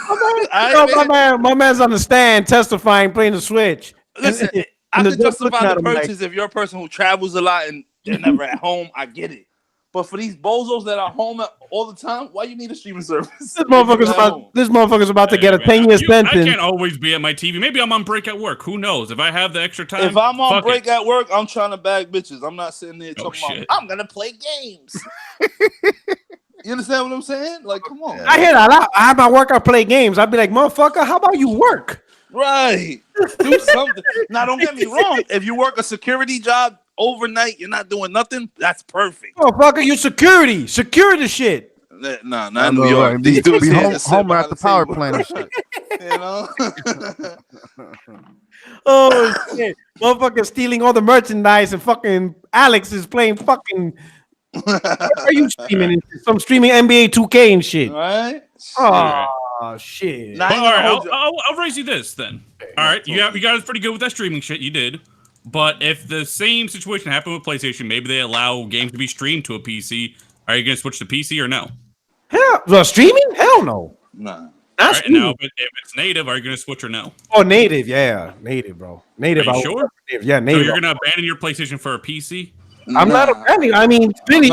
B: My man's on the stand testifying, playing the Switch.
E: Listen, I can justify the purchase if you're a person who travels a lot and they're never at home. I get it. But for these bozos that are home all the time, why you need a streaming service?
B: This motherfucker's about to get a 10-year sentence.
D: I can't always be at my TV. Maybe I'm on break at work. Who knows? If I have the extra time.
E: If I'm on break at work, I'm trying to bag bitches. I'm not sitting there talking about, I'm going to play games. You understand what I'm saying? Like, come on.
B: I hear that. I have my work, I play games. I'd be like, motherfucker, how about you work?
E: Right. Do something. Now, don't get me wrong. If you work a security job overnight, you're not doing nothing, that's perfect.
B: Motherfucker, you security. Secure the shit.
E: Nah, not New York.
A: Right. These dudes be home at the power plant and shit.
E: You know?
B: Oh, shit. Motherfucker stealing all the merchandise and fucking Alex is playing fucking... What are you streaming? Some streaming NBA 2K and shit.
E: Right?
B: Oh, shit.
D: All right, I'll raise you this then. All right, you guys pretty good with that streaming shit. You did. But if the same situation happened with PlayStation, maybe they allow games to be streamed to a PC. Are you going to switch to PC or no?
B: Hell, streaming? Hell no.
E: Nah.
D: Right, now, but if it's native, are you going to switch or no?
B: Oh, native, yeah. Native, bro. Native.
D: Are you sure?
B: Yeah, native.
D: So you're going to abandon your PlayStation for a PC?
B: I'm not abandoning. I mean, really,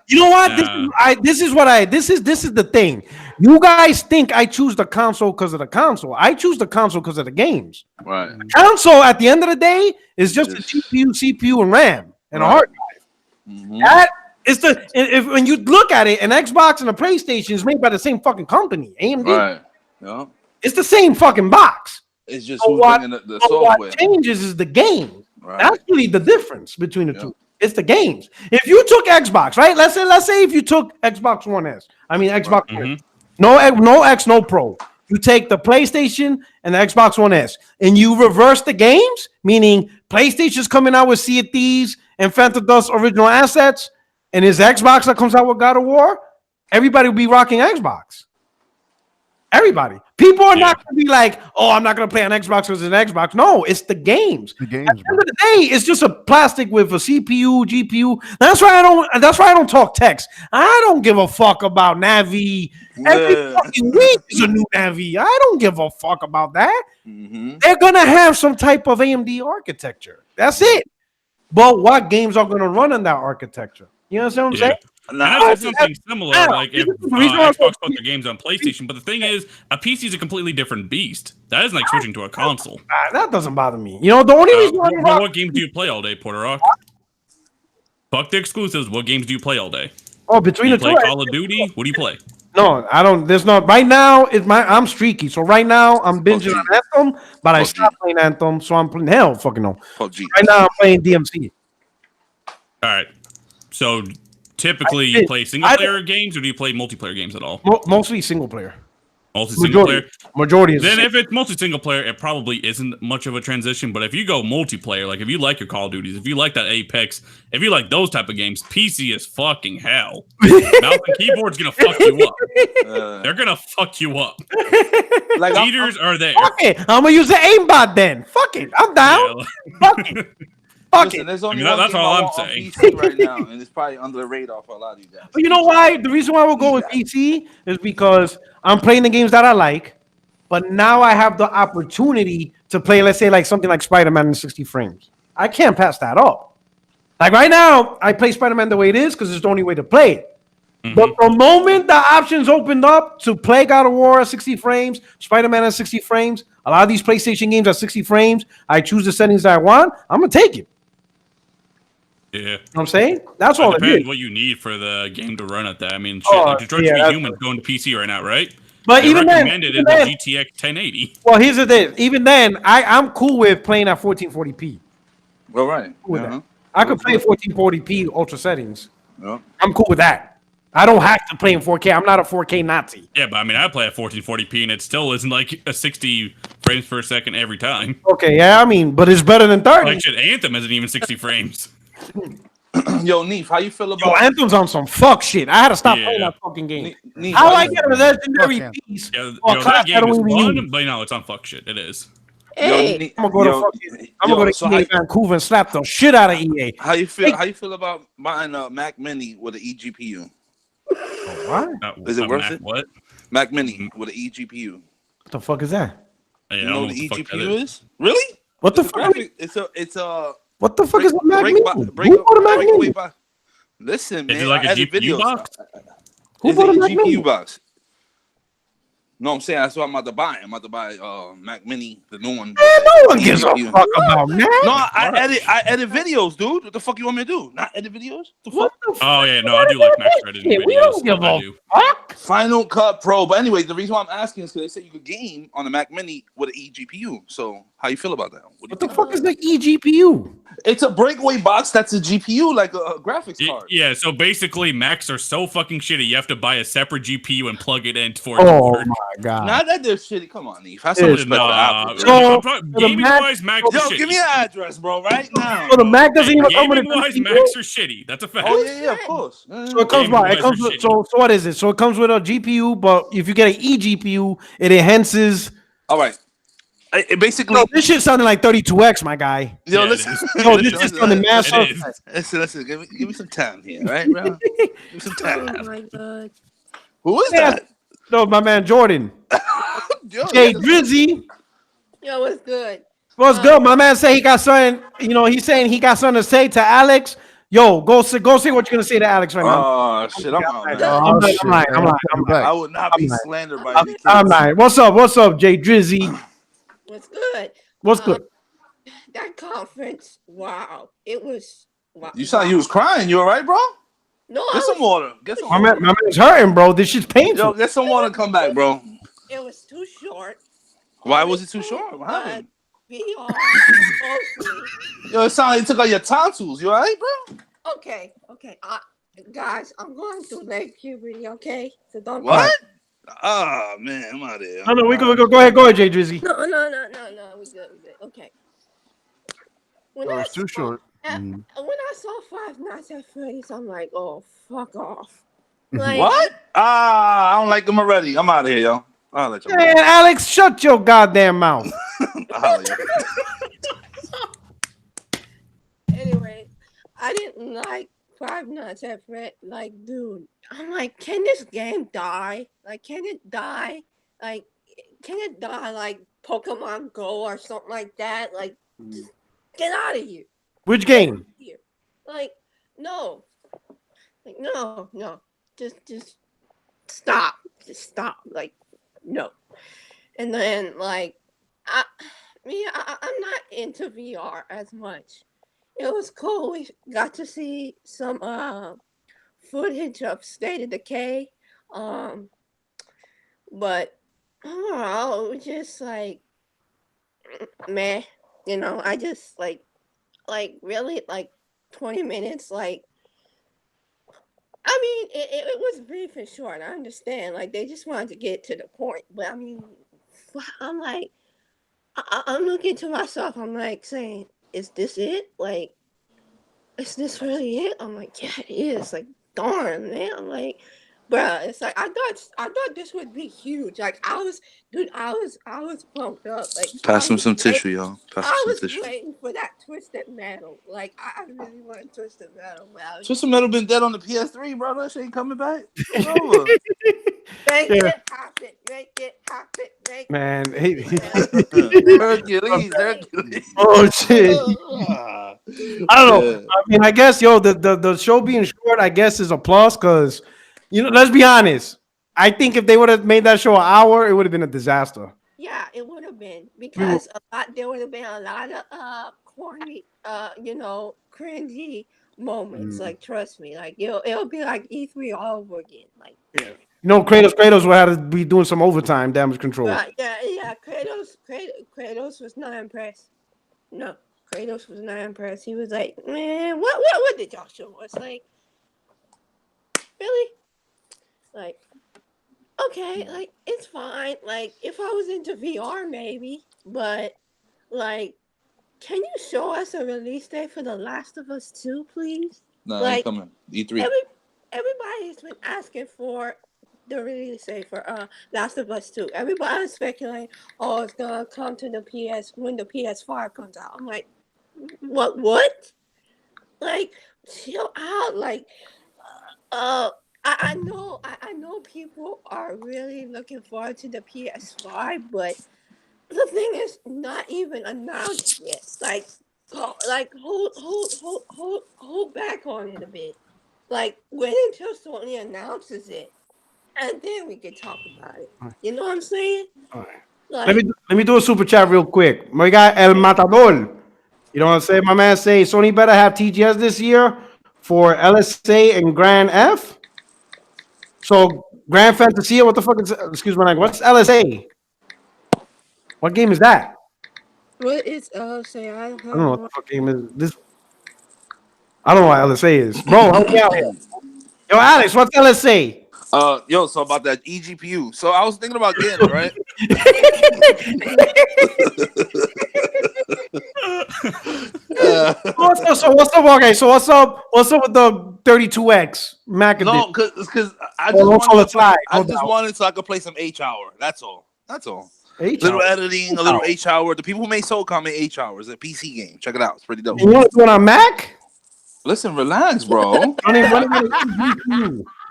B: you know what? This is the thing. You guys think I choose the console because of the console. I choose the console because of the games.
E: Right.
B: The console, at the end of the day, is just a GPU, CPU, and RAM and a hard drive. Mm-hmm. That is when you look at it, an Xbox and a PlayStation is made by the same fucking company, AMD.
E: Right. Yeah.
B: It's the same fucking box.
E: It's just who's bringing the software.
B: What changes is the game.
E: Right.
B: That's really the difference between the two. It's the games. If you took Xbox, right? Let's say if you took Xbox One S, Xbox One, no X, no Pro. You take the PlayStation and the Xbox One S, and you reverse the games, meaning PlayStation's coming out with Sea of Thieves and Phantom Dust original assets, and it's Xbox that comes out with God of War. Everybody will be rocking Xbox. Everybody. People are not going to be like, oh, I'm not going to play on Xbox because it's an Xbox. No, it's the games. At the end of the day, it's just a plastic with a CPU, GPU. That's why I don't talk text. I don't give a fuck about Navi. Every fucking week is a new Navi. I don't give a fuck about that. Mm-hmm. They're going to have some type of AMD architecture. That's it. But what games are going to run in that architecture? You know what I'm saying?
D: That's something similar, like if Xbox put the games on PlayStation. But the thing is, a PC is a completely different beast. That isn't like switching to a console.
B: That doesn't bother me. You know, the only reason
D: what games do you play all day, Puertorock? Fuck the exclusives. What games do you play all day?
B: Oh, between the two,
D: Call of Duty. What do you play?
B: No, I don't. There's not right now. I'm streaky, so right now I'm binging on Anthem, but I stopped playing Anthem, so I'm playing fucking no. Right now I'm playing DMC.
D: All right. So typically you play single player games or do you play multiplayer games at all?
B: Mostly single player.
D: Mostly single player.
B: Majority is
D: then if it's mostly single player, it probably isn't much of a transition. But if you go multiplayer, like if you like your Call of Duties, if you like that Apex, if you like those type of games, PC is fucking hell. Mouse and keyboard's gonna fuck you up. They're gonna fuck you up.
E: Like
D: cheaters are there.
B: Fuck it. I'm gonna use the aimbot then. Fuck it. I'm down. Fuck it.
E: Listen, there's only one
D: that's
E: game
D: all
E: I
D: I'm
E: want
D: saying.
E: on PC right now, and it's probably under the radar for a lot of you guys.
B: But you know why? The reason why we'll go with PC is because I'm playing the games that I like, but now I have the opportunity to play, let's say, like something like Spider-Man in 60 frames. I can't pass that up. Like right now, I play Spider-Man the way it is because it's the only way to play it. But the moment the options opened up to play God of War at 60 frames, Spider-Man at 60 frames, a lot of these PlayStation games at 60 frames, I choose the settings that I want, I'm going to take it.
D: Yeah.
B: You know what I'm saying? That's all it
D: depends
B: is.
D: what you need for the game to run at that. I mean, shit, like Detroit Become Human going to PC right now, right?
B: But even then,
D: recommended is the GTX 1080.
B: Well, here's the thing. Even then, I'm cool with playing at 1440p.
E: All right.
B: Cool with that. I could play 1440p ultra settings.
E: Yeah.
B: I'm cool with that. I don't have to play in 4K. I'm not a 4K Nazi.
D: Yeah, but I mean, I play at 1440p and it still isn't like a 60 frames per second every time.
B: Okay, yeah, I mean, but it's better than 30.
D: Like shit, Anthem isn't even 60 frames.
E: Yo, Neef, how you feel about?
B: Yo, Anthem's on some fuck shit. I had to stop playing that fucking game.
E: Neef,
B: How I get a legendary piece?
D: Yeah, that game is fun, but no, it's on fuck shit. It is.
E: Hey,
B: I'm gonna go to EA Vancouver and slap the shit out of EA.
E: How you feel? How you feel about buying a Mac Mini with an eGPU?
B: What?
E: Is it worth it?
D: What?
E: Mac Mini with an eGPU.
B: What the fuck is that?
D: Yeah,
E: You know what the eGPU is? Really?
B: What the
E: It's a
B: fuck?
E: graphic. It's a.
B: What the fuck is a Mac Mini? Who
E: Break
B: bought a Mac Mini?
E: Listen, man.
D: Is it like a GPU box?
B: Who
E: It's
B: bought a
E: a
B: Mac Mini?
E: GPU box. No, I'm saying that's what I'm about to buy. I'm about to buy Mac Mini, the new one.
B: Man, no one gives a fuck about Mac.
E: No, I edit videos, dude. What the fuck you want me to do? Not edit videos? The fuck?
D: Oh yeah, no, I do like Max editing videos.
B: We don't give
D: I
B: a
D: do.
B: fuck.
E: Final Cut Pro. But anyway, the reason why I'm asking is because they say you could game on the Mac Mini with an eGPU. So how you feel about that?
B: What the fuck is the eGPU?
E: It's a breakaway box that's a GPU, like a graphics card.
D: Yeah, so basically Macs are so fucking shitty, you have to buy a separate GPU and plug it in for it to
B: Oh
D: work.
B: my god.
E: Nah, that they're shitty. Come on, Neve. Have some respect for Apple.
B: So,
D: gaming-wise, Macs are
E: Yo,
D: shitty.
E: give me your address, bro, right now.
B: So the Mac doesn't even come with a
D: Gaming-wise,
B: GPU?
D: Macs are shitty. That's a fact.
E: Oh yeah, of course.
B: So it comes with,
D: Gaming-wise,
B: so what is it? So it comes with a GPU, but if you get an eGPU, it enhances.
E: All right. It basically,
B: No, this shit sounded like 32X, my guy.
E: yo,
D: Yeah, it
E: listen.
D: is.
B: Yo, this shit's on the mass.
D: It is.
E: Listen. Give me some time here, right, bro? Give me some time.
F: Oh my god.
E: Who is
B: Yeah.
E: that?
B: No, my man Jordan.
E: Yo,
B: Jay Drizzy.
F: Yo, what's good?
B: What's good? My man say he got something. You know, he's saying he got something to say to Alex. Yo, go say what you're gonna say to Alex right now.
E: Oh shit, I'm out, man.
B: I'm lying.
E: I would not be slandered by any kids.
B: I'm lying. What's up, Jay Drizzy?
F: What's good?
B: What's good?
F: That conference, wow. It was wow.
E: You sound like you was crying. You all right, bro?
F: No,
E: Get some water. Get some
B: My
E: water.
B: man's hurting, bro. This shit's painful.
E: Yo, get some water and come back, bro.
F: it was too short.
E: Why was it too short? What happened?
F: VR, mostly.
E: Yo, it sounded like you took out your tonsils. You all right, bro?
F: Okay. Guys, I'm going through leg puberty, okay? So don't
E: What? Oh, man, I'm out of here.
B: No, we go. Go ahead, Jay Drizzy.
F: No, we good. Okay. When
A: Oh, it's too short.
F: When I saw Five Nights at Freddy's, I'm like, oh, fuck off. Like,
E: What? I don't like them already. I'm out of here, yo. I'll let you.
B: Man, Alex, shut your goddamn mouth.
F: Anyway, I didn't like Five Nights at Freddy's. Like, dude, I'm like, can this game die? Like, can it die? Like, can it die like Pokemon Go or something like that? Like, just get out of here.
B: Which game?
F: Like, no. Like, no. Just stop. Just stop. Like, no. And then, like, I'm not into VR as much. It was cool. We got to see some footage of State of Decay. But overall, it was just like meh. You know, I just like really like 20 minutes. Like, I mean, it was brief and short. I understand. Like, they just wanted to get to the point. But I mean, I'm like, I'm looking to myself. I'm like saying, is this it? Like, is this really it? I'm like, yeah, it is. Like, darn, man. I'm like, bruh, it's like I thought this would be huge. Like I was pumped up. Like
E: pass him some tissue, y'all.
F: I was waiting for that Twisted Metal. Like I really wanted Twisted Metal.
E: Twisted Metal been dead on the PS3, bro. That shit ain't coming back. It's over.
F: Make it happen. Make it happen. Make
B: Man, hey.
E: Hercules.
B: Oh shit. I don't know. I mean, I guess the show being short, I guess, is a plus because let's be honest. I think if they would have made that show an hour, it would have been a disaster.
F: Yeah, it would have been because there would have been a lot of corny, cringy moments. Like trust me, like it'll be like E3 all over again. Like
B: Kratos would have to be doing some overtime damage control.
F: Yeah. Kratos was not impressed. No, Kratos was not impressed. He was like, man, what did y'all show us? Like, really? Like, okay, like it's fine. Like, if I was into VR, maybe, but like, can you show us a release date for The Last of Us 2, please?
E: No,
F: like,
E: ain't coming. E3.
F: Everybody's been asking for the release date for Last of Us 2. Everybody's speculating, oh, it's gonna come to the when the PS5 comes out. I'm like, what? Like, chill out. Like, I know people are really looking forward to the PS5, but the thing is not even announced yet. Like, hold back on it a bit. Like, wait until Sony announces it, and then we can talk about it. You know what I'm saying?
B: All right.
F: Like,
B: let me do a super chat real quick. My guy El Matador. You know what I'm saying? My man say Sony better have TGS this year for LSA and Grand F. So Grand Fantasia, what the fuck is? Excuse me, what's LSA? What game is that?
F: what is LSA? I don't
B: know what the fuck game is this. I don't know what LSA is, bro. Help me out here. Yo, Alex, what's LSA?
E: So about that eGPU. So I was thinking about getting it, right?
B: What's up? Okay, so what's up with the 32X Mac edition?
E: No, because I just wanted so I could play some H-Hour. That's all. Little editing, a little H-Hour. The people who made Soul made H-Hour. It's a PC game. Check it out. It's pretty dope.
B: You want to do it on Mac?
E: Listen, relax, bro.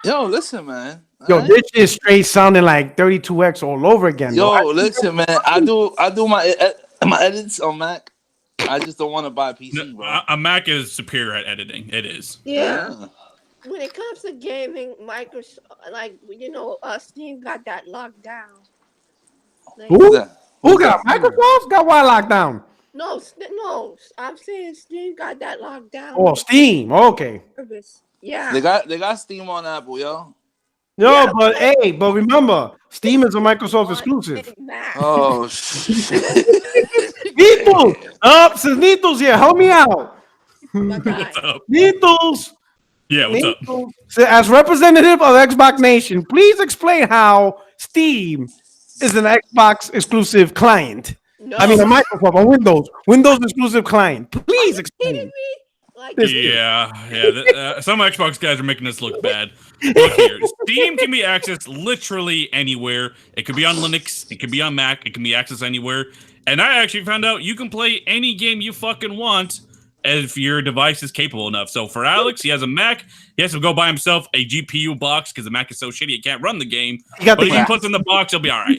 E: Yo, listen, man.
B: Yo, this is straight sounding like 32X all over again.
E: Yo, listen, man. I do my edits on Mac. I just don't want to buy a PC, bro.
D: A Mac is superior at editing. It is.
F: Yeah. When it comes to gaming, Microsoft, Steam got that locked down. Like,
B: Who got Microsoft? Got what locked down?
F: No, I'm saying Steam got that locked down.
B: Oh, Steam. Okay.
F: Yeah.
E: They got Steam on Apple, yo.
B: No, but remember, Steam is a Microsoft exclusive.
E: Oh shit.
B: Needles! Since Needles here, help me out.
D: What's up?
B: Needles.
D: Yeah, what's up?
B: So as representative of Xbox Nation, please explain how Steam is an Xbox exclusive client.
F: No.
B: I mean, a Microsoft, a Windows exclusive client. Please explain.
D: Some Xbox guys are making us look bad. Look here, Steam can be accessed literally anywhere. It could be on Linux, it could be on Mac, it can be accessed anywhere. And I actually found out you can play any game you fucking want if your device is capable enough. So for Alex, he has a Mac. He has to go buy himself a GPU box because the Mac is so shitty he can't run the game. But if he puts in the box, he'll be all right.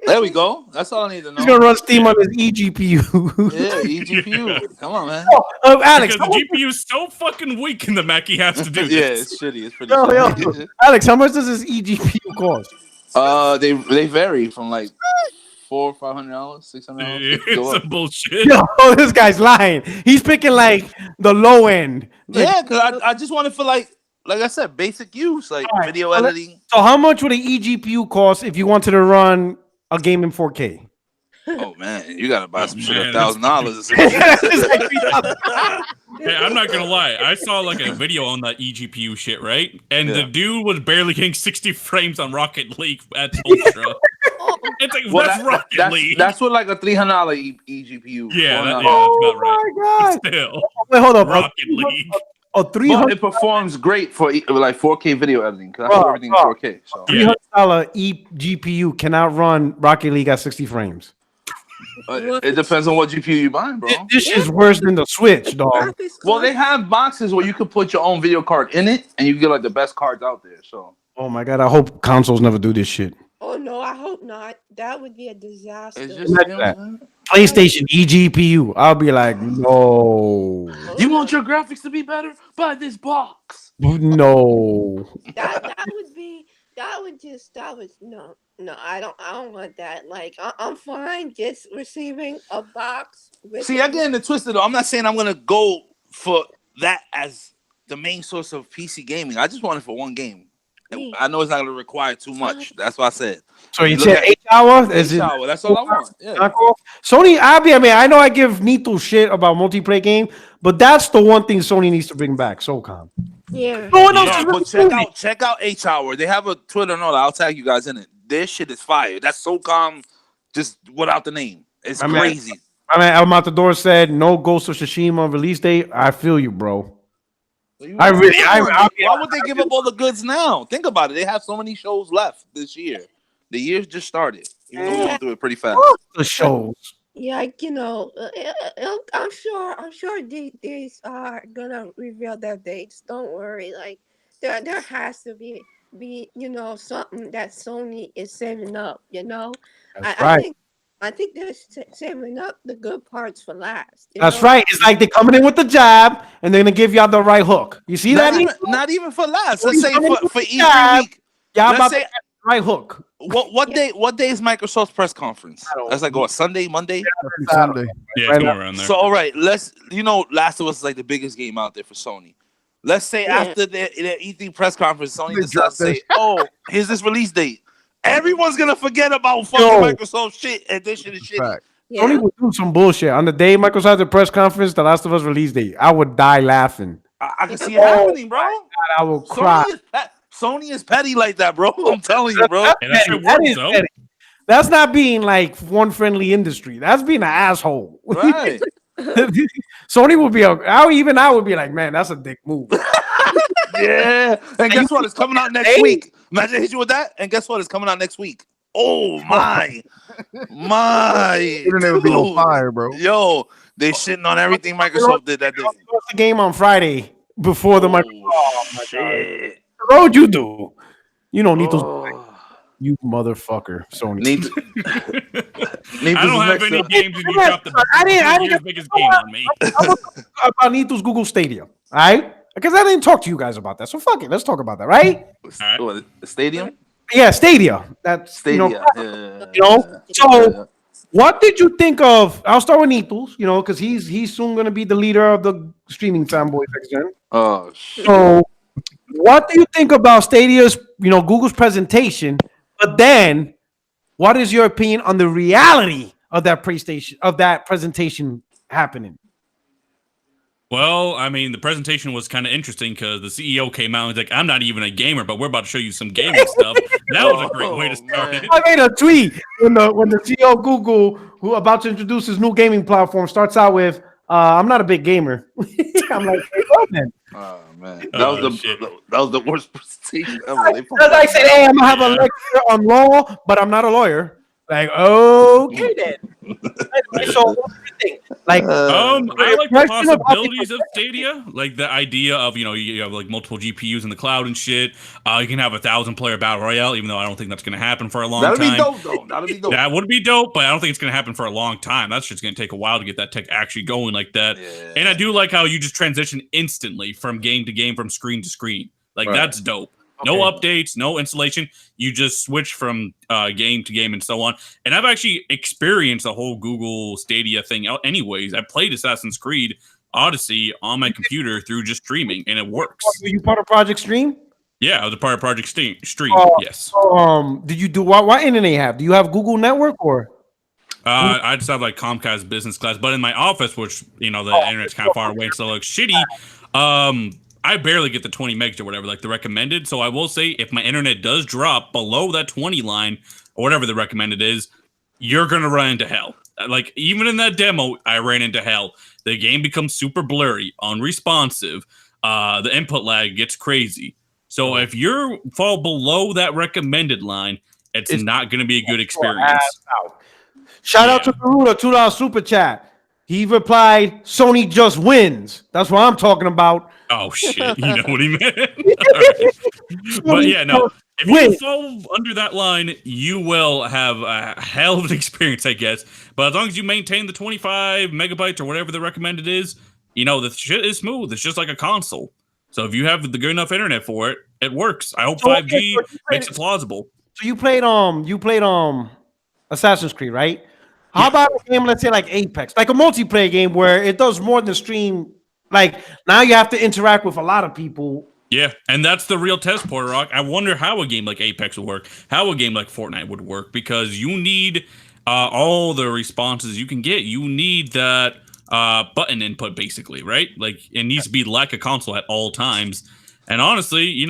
E: There we go. That's all I need to know.
B: He's gonna run Steam on his eGPU.
E: Yeah, eGPU. Come on, man.
D: Alex, because the GPU is so fucking weak in the Mac, he has to do this.
E: Yeah, it's shitty. It's pretty shitty.
B: Alex, how much does this eGPU cost?
E: They vary from like $400, $500, $600.
D: Some bullshit.
B: Yo, this guy's lying. He's picking like the low end.
E: Yeah, because I just want it for like I said, basic use, like video editing.
B: So how much would an eGPU cost if you wanted to run a game in 4K?
E: Oh man, you gotta buy some shit
D: man,
E: $1,000.
D: Hey, I'm not gonna lie. I saw like a video on that eGPU shit, right? And the dude was barely getting 60 frames on Rocket League at Ultra. It's like that's Rocket League.
E: That's what like a $300 eGPU.
D: Yeah, that's about right.
A: God.
D: Still,
A: wait, hold up.
D: Rocket League.
A: Oh,
E: But
A: 300.
E: it performs great for like 4K video editing because I do everything in 4K. So
A: $300 GPU cannot run Rocket League at 60 frames.
E: it depends on what GPU you buying, bro.
A: This is worse than the Switch, dog.
E: Well, they have boxes where you can put your own video card in it, and you get like the best cards out there. So.
A: Oh my God! I hope consoles never do this shit.
F: Oh no, I hope not. That would be a disaster.
E: It's just,
A: PlayStation eGPU. I'll be like, no.
E: You want your graphics to be better? Buy this box.
A: No.
F: That would no. I don't want that. Like I'm fine just receiving a box.
E: See, I get in the twisted though. I'm not saying I'm gonna go for that as the main source of PC gaming. I just want it for one game. I know it's not going to require too much. That's what I said.
A: So you said 8 hours?
E: Is 8 hours. That's all I want. Yeah.
A: Sony, I mean, I know I give Nito shit about multiplayer game, but that's the one thing Sony needs to bring back. SOCOM.
F: Yeah.
A: No one else
E: but check out 8 hour. They have a Twitter note. I'll tag you guys in it. Their shit is fire. That's SOCOM, just without the name. It's crazy.
A: I mean, El Matador said no Ghost of Tsushima release date. I feel you, bro.
E: Why would they give up all the goods now? Think about it. They have so many shows left this year. The year's just started. You know, we're gonna do it pretty fast.
A: The shows.
F: Yeah, you know, I'm sure these are gonna reveal their dates. Don't worry. Like there has to be something that Sony is saving up. You know, I think they're saving up the good parts for last.
A: That's right. It's like they're coming in with the jab, and they're gonna give y'all the right hook. You see that?
E: Not even for last. Let's say for
A: E3 week. Yeah,
E: let's say
A: right hook.
E: What day is Microsoft's press conference? That's like what, Sunday, Monday?
A: Sunday.
D: Yeah, right around there.
E: So all right, Last of Us is like the biggest game out there for Sony. Let's say after their E3 press conference, Sony decides to say, "Oh, here's this release date." Everyone's gonna forget about fucking Microsoft shit, and this shit is shitty.
A: Sony would do some bullshit on the day Microsoft had the press conference. The Last of Us release date, I would die laughing.
E: I can see it happening, bro.
A: God, I will cry.
E: Sony is petty like that, bro. I'm telling you, bro.
A: That's not being like one friendly industry. That's being an asshole.
E: Right.
A: Sony would be I would be like, man, that's a dick move.
E: Yeah. And guess what? It's coming out next week. Imagine I hit you with that. And guess what? It's coming out next week. Oh my.
A: Internet would be on fire, bro.
E: Yo, they shitting on everything Microsoft did that day.
A: What's the game on Friday before the Microsoft?
E: Oh my shit.
A: What would you do? You know, you motherfucker, Sony.
D: I don't have any games and you dropped the biggest game on me.
A: I'm gonna talk about Nito's Google Stadia, all right? Because I didn't talk to you guys about that. So fuck it. Let's talk about that, right?
E: What, the stadium?
A: Yeah, Stadia. That's
E: Stadia.
A: So what did you think of? I'll start with Nito's, because he's soon gonna be the leader of the streaming fanboys next gen.
E: Oh shit.
A: So what do you think about Stadia's, Google's presentation? But then, what is your opinion on the reality of that presentation happening?
D: Well, I mean, the presentation was kind of interesting because the CEO came out and was like, I'm not even a gamer, but we're about to show you some gaming stuff. That was a great way to start it.
A: I made a tweet when the CEO of Google, who about to introduce his new gaming platform, starts out with, I'm not a big gamer. I'm like, hey, well, then.
E: Oh man, that was the worst presentation ever.
A: Because I said, hey, I'm gonna have a lecture on law, but I'm not a lawyer. Like, okay then. So what do you think? Like,
D: I like the possibilities of Stadia, like the idea of you have like multiple GPUs in the cloud and shit. You can have 1,000-player battle royale, even though I don't think that's going to happen for a long time.
E: That'd be dope, though. That'd be dope.
D: That would be dope, but I don't think it's going to happen for a long time. That's just going to take a while to get that tech actually going like that. Yeah. And I do like how you just transition instantly from game to game, from screen to screen. Like that's dope. No updates, no installation. You just switch from game to game and so on. And I've actually experienced the whole Google Stadia thing out anyways. I played Assassin's Creed Odyssey on my computer through just streaming, and it works.
A: Were you part of Project Stream?
D: Yeah, I was a part of Project Stream. Yes.
A: Did you do what internet you have? Do you have Google Network or?
D: I just have like Comcast business class, but in my office, which the internet's kind of far away, so it looks shitty. I barely get the 20 megs or whatever, like the recommended. So I will say, if my internet does drop below that 20 line or whatever the recommended is, you're gonna run into hell. Like even in that demo, I ran into hell. The game becomes super blurry, unresponsive. The input lag gets crazy. So if you fall below that recommended line, it's not going to be a good experience.
B: Shout out to Garuda, $2 super chat. He replied, Sony just wins. That's what I'm talking about.
D: Oh, shit. You know what he meant. Right. But yeah, no. If you fall under that line, you will have a hell of an experience, I guess. But as long as you maintain the 25 megabytes or whatever the recommended is, the shit is smooth. It's just like a console. So if you have the good enough internet for it, it works. I hope 5G makes it plausible.
B: So you played Assassin's Creed, right? How about a game, let's say like Apex, like a multiplayer game where it does more than stream? Like now you have to interact with a lot of people.
D: Yeah, and that's the real test, Puertorock. I wonder how a game like Apex would work, how a game like Fortnite would work, because you need all the responses you can get. You need that button input, basically, right? Like it needs to be like a console at all times. And honestly,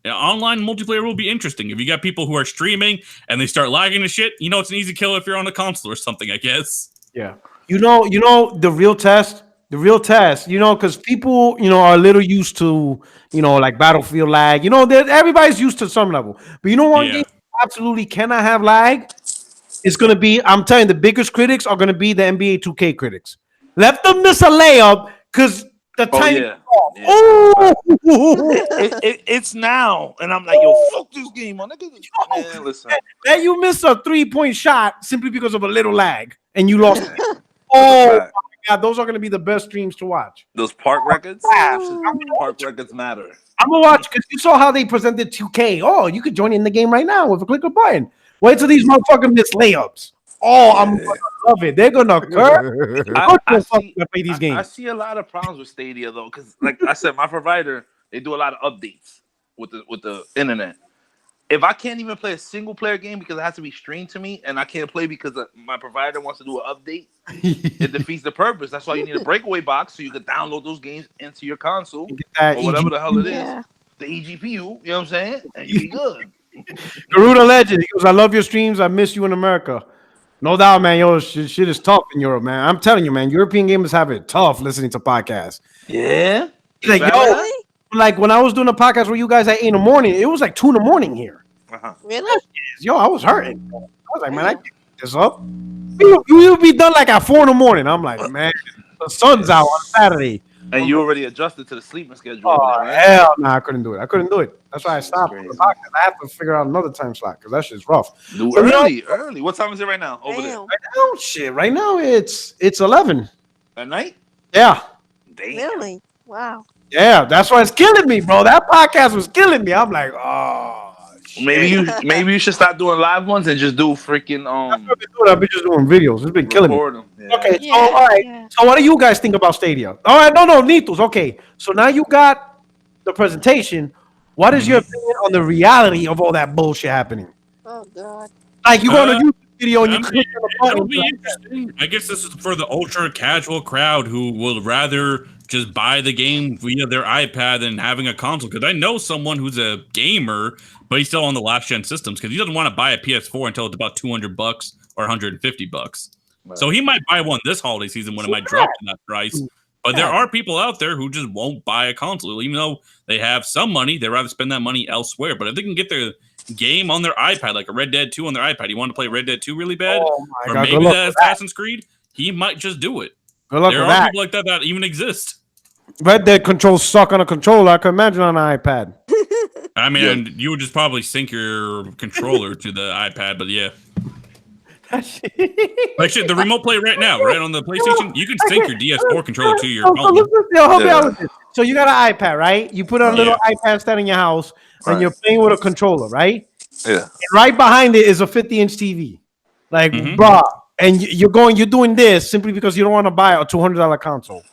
D: online multiplayer will be interesting. If you got people who are streaming and they start lagging and shit, it's an easy kill if you're on a console or something, I guess.
B: Yeah. The real test, because people, are a little used to, like Battlefield lag. Everybody's used to some level. But one game absolutely cannot have lag? It's going to be, I'm telling you, the biggest critics are going to be the NBA 2K critics. Let them miss a layup because the time.
E: It's now, and I'm like, yo, fuck this game, man. Man, listen.
B: That you missed a 3-point shot simply because of a little lag, and you lost it. Oh my God, those are going to be the best streams to watch.
E: Those park records, park records matter. I'm
B: gonna watch because you saw how they presented 2K. Oh, you could join in the game right now with a click of a button. Wait till these motherfuckers miss layups. Oh, I'm gonna love it. They're gonna curve.
E: I see a lot of problems with Stadia though, because like I said, my provider, they do a lot of updates with the internet. If I can't even play a single player game because it has to be streamed to me, and I can't play because my provider wants to do an update, it defeats the purpose. That's why you need a breakaway box so you can download those games into your console or whatever the hell it is. The eGPU, you know what I'm saying? And you be good.
B: Garuda Legend, he goes, I love your streams. I miss you in America. No doubt, man. Yo, shit is tough in Europe, man. I'm telling you, man. European gamers have it tough listening to podcasts.
E: Yeah.
B: Like, like when I was doing a podcast with you guys at 8 in the morning, it was like 2 in the morning here.
F: Really?
B: Yo, I was hurting. I was like, man, I can't get this up. You'll be done like at 4 in the morning. I'm like, man, the sun's out on Saturday.
E: And you already adjusted to the sleeping schedule.
B: Oh,
E: right?
B: Hell no, I couldn't do it. That's why I stopped. I have to figure out another time slot because that shit's rough.
E: Early. What time is it right now over there?
B: Right now it's 11
E: at night.
B: Yeah.
E: Damn.
F: Really? Wow.
B: Yeah, that's why it's killing me, bro. That podcast was killing me. I'm like, oh. Shit.
E: Maybe you should stop doing live ones and just do freaking
B: I've been just doing videos. It's been killing me.
E: Yeah.
B: Okay, so all right. Yeah. So what do you guys think about Stadia? All right, no, Nitos. Okay, so now you got the presentation. What is your opinion on the reality of all that bullshit happening?
F: Oh God.
B: Like you go on a YouTube video and you click on the button.
D: It'll be interesting. I guess this is for the ultra casual crowd who will rather just buy the game via their iPad than having a console. Because I know someone who's a gamer, but he's still on the last gen systems because he doesn't want to buy a PS4 until it's about $200 or $150. Right. So he might buy one this holiday season when it might drop in that price. But there are people out there who just won't buy a console, even though they have some money. They'd rather spend that money elsewhere. But if they can get their game on their iPad, like a Red Dead 2 on their iPad, you want to play Red Dead 2 really bad, or God, maybe that Assassin's Creed, he might just do it. There are people like that even exist.
B: Red Dead controls suck on a controller. I can imagine on an iPad.
D: I mean, you would just probably sync your controller to the iPad, but yeah. Like shit, the remote play right now, right on the PlayStation, you can sync your DS4 controller to your phone.
B: So you got an iPad, right? You put a little iPad stand in your house, and you're playing with a controller, right?
E: Yeah.
B: And right behind it is a 50-inch TV, like, bruh. And you're doing this simply because you don't want to buy a $200 console.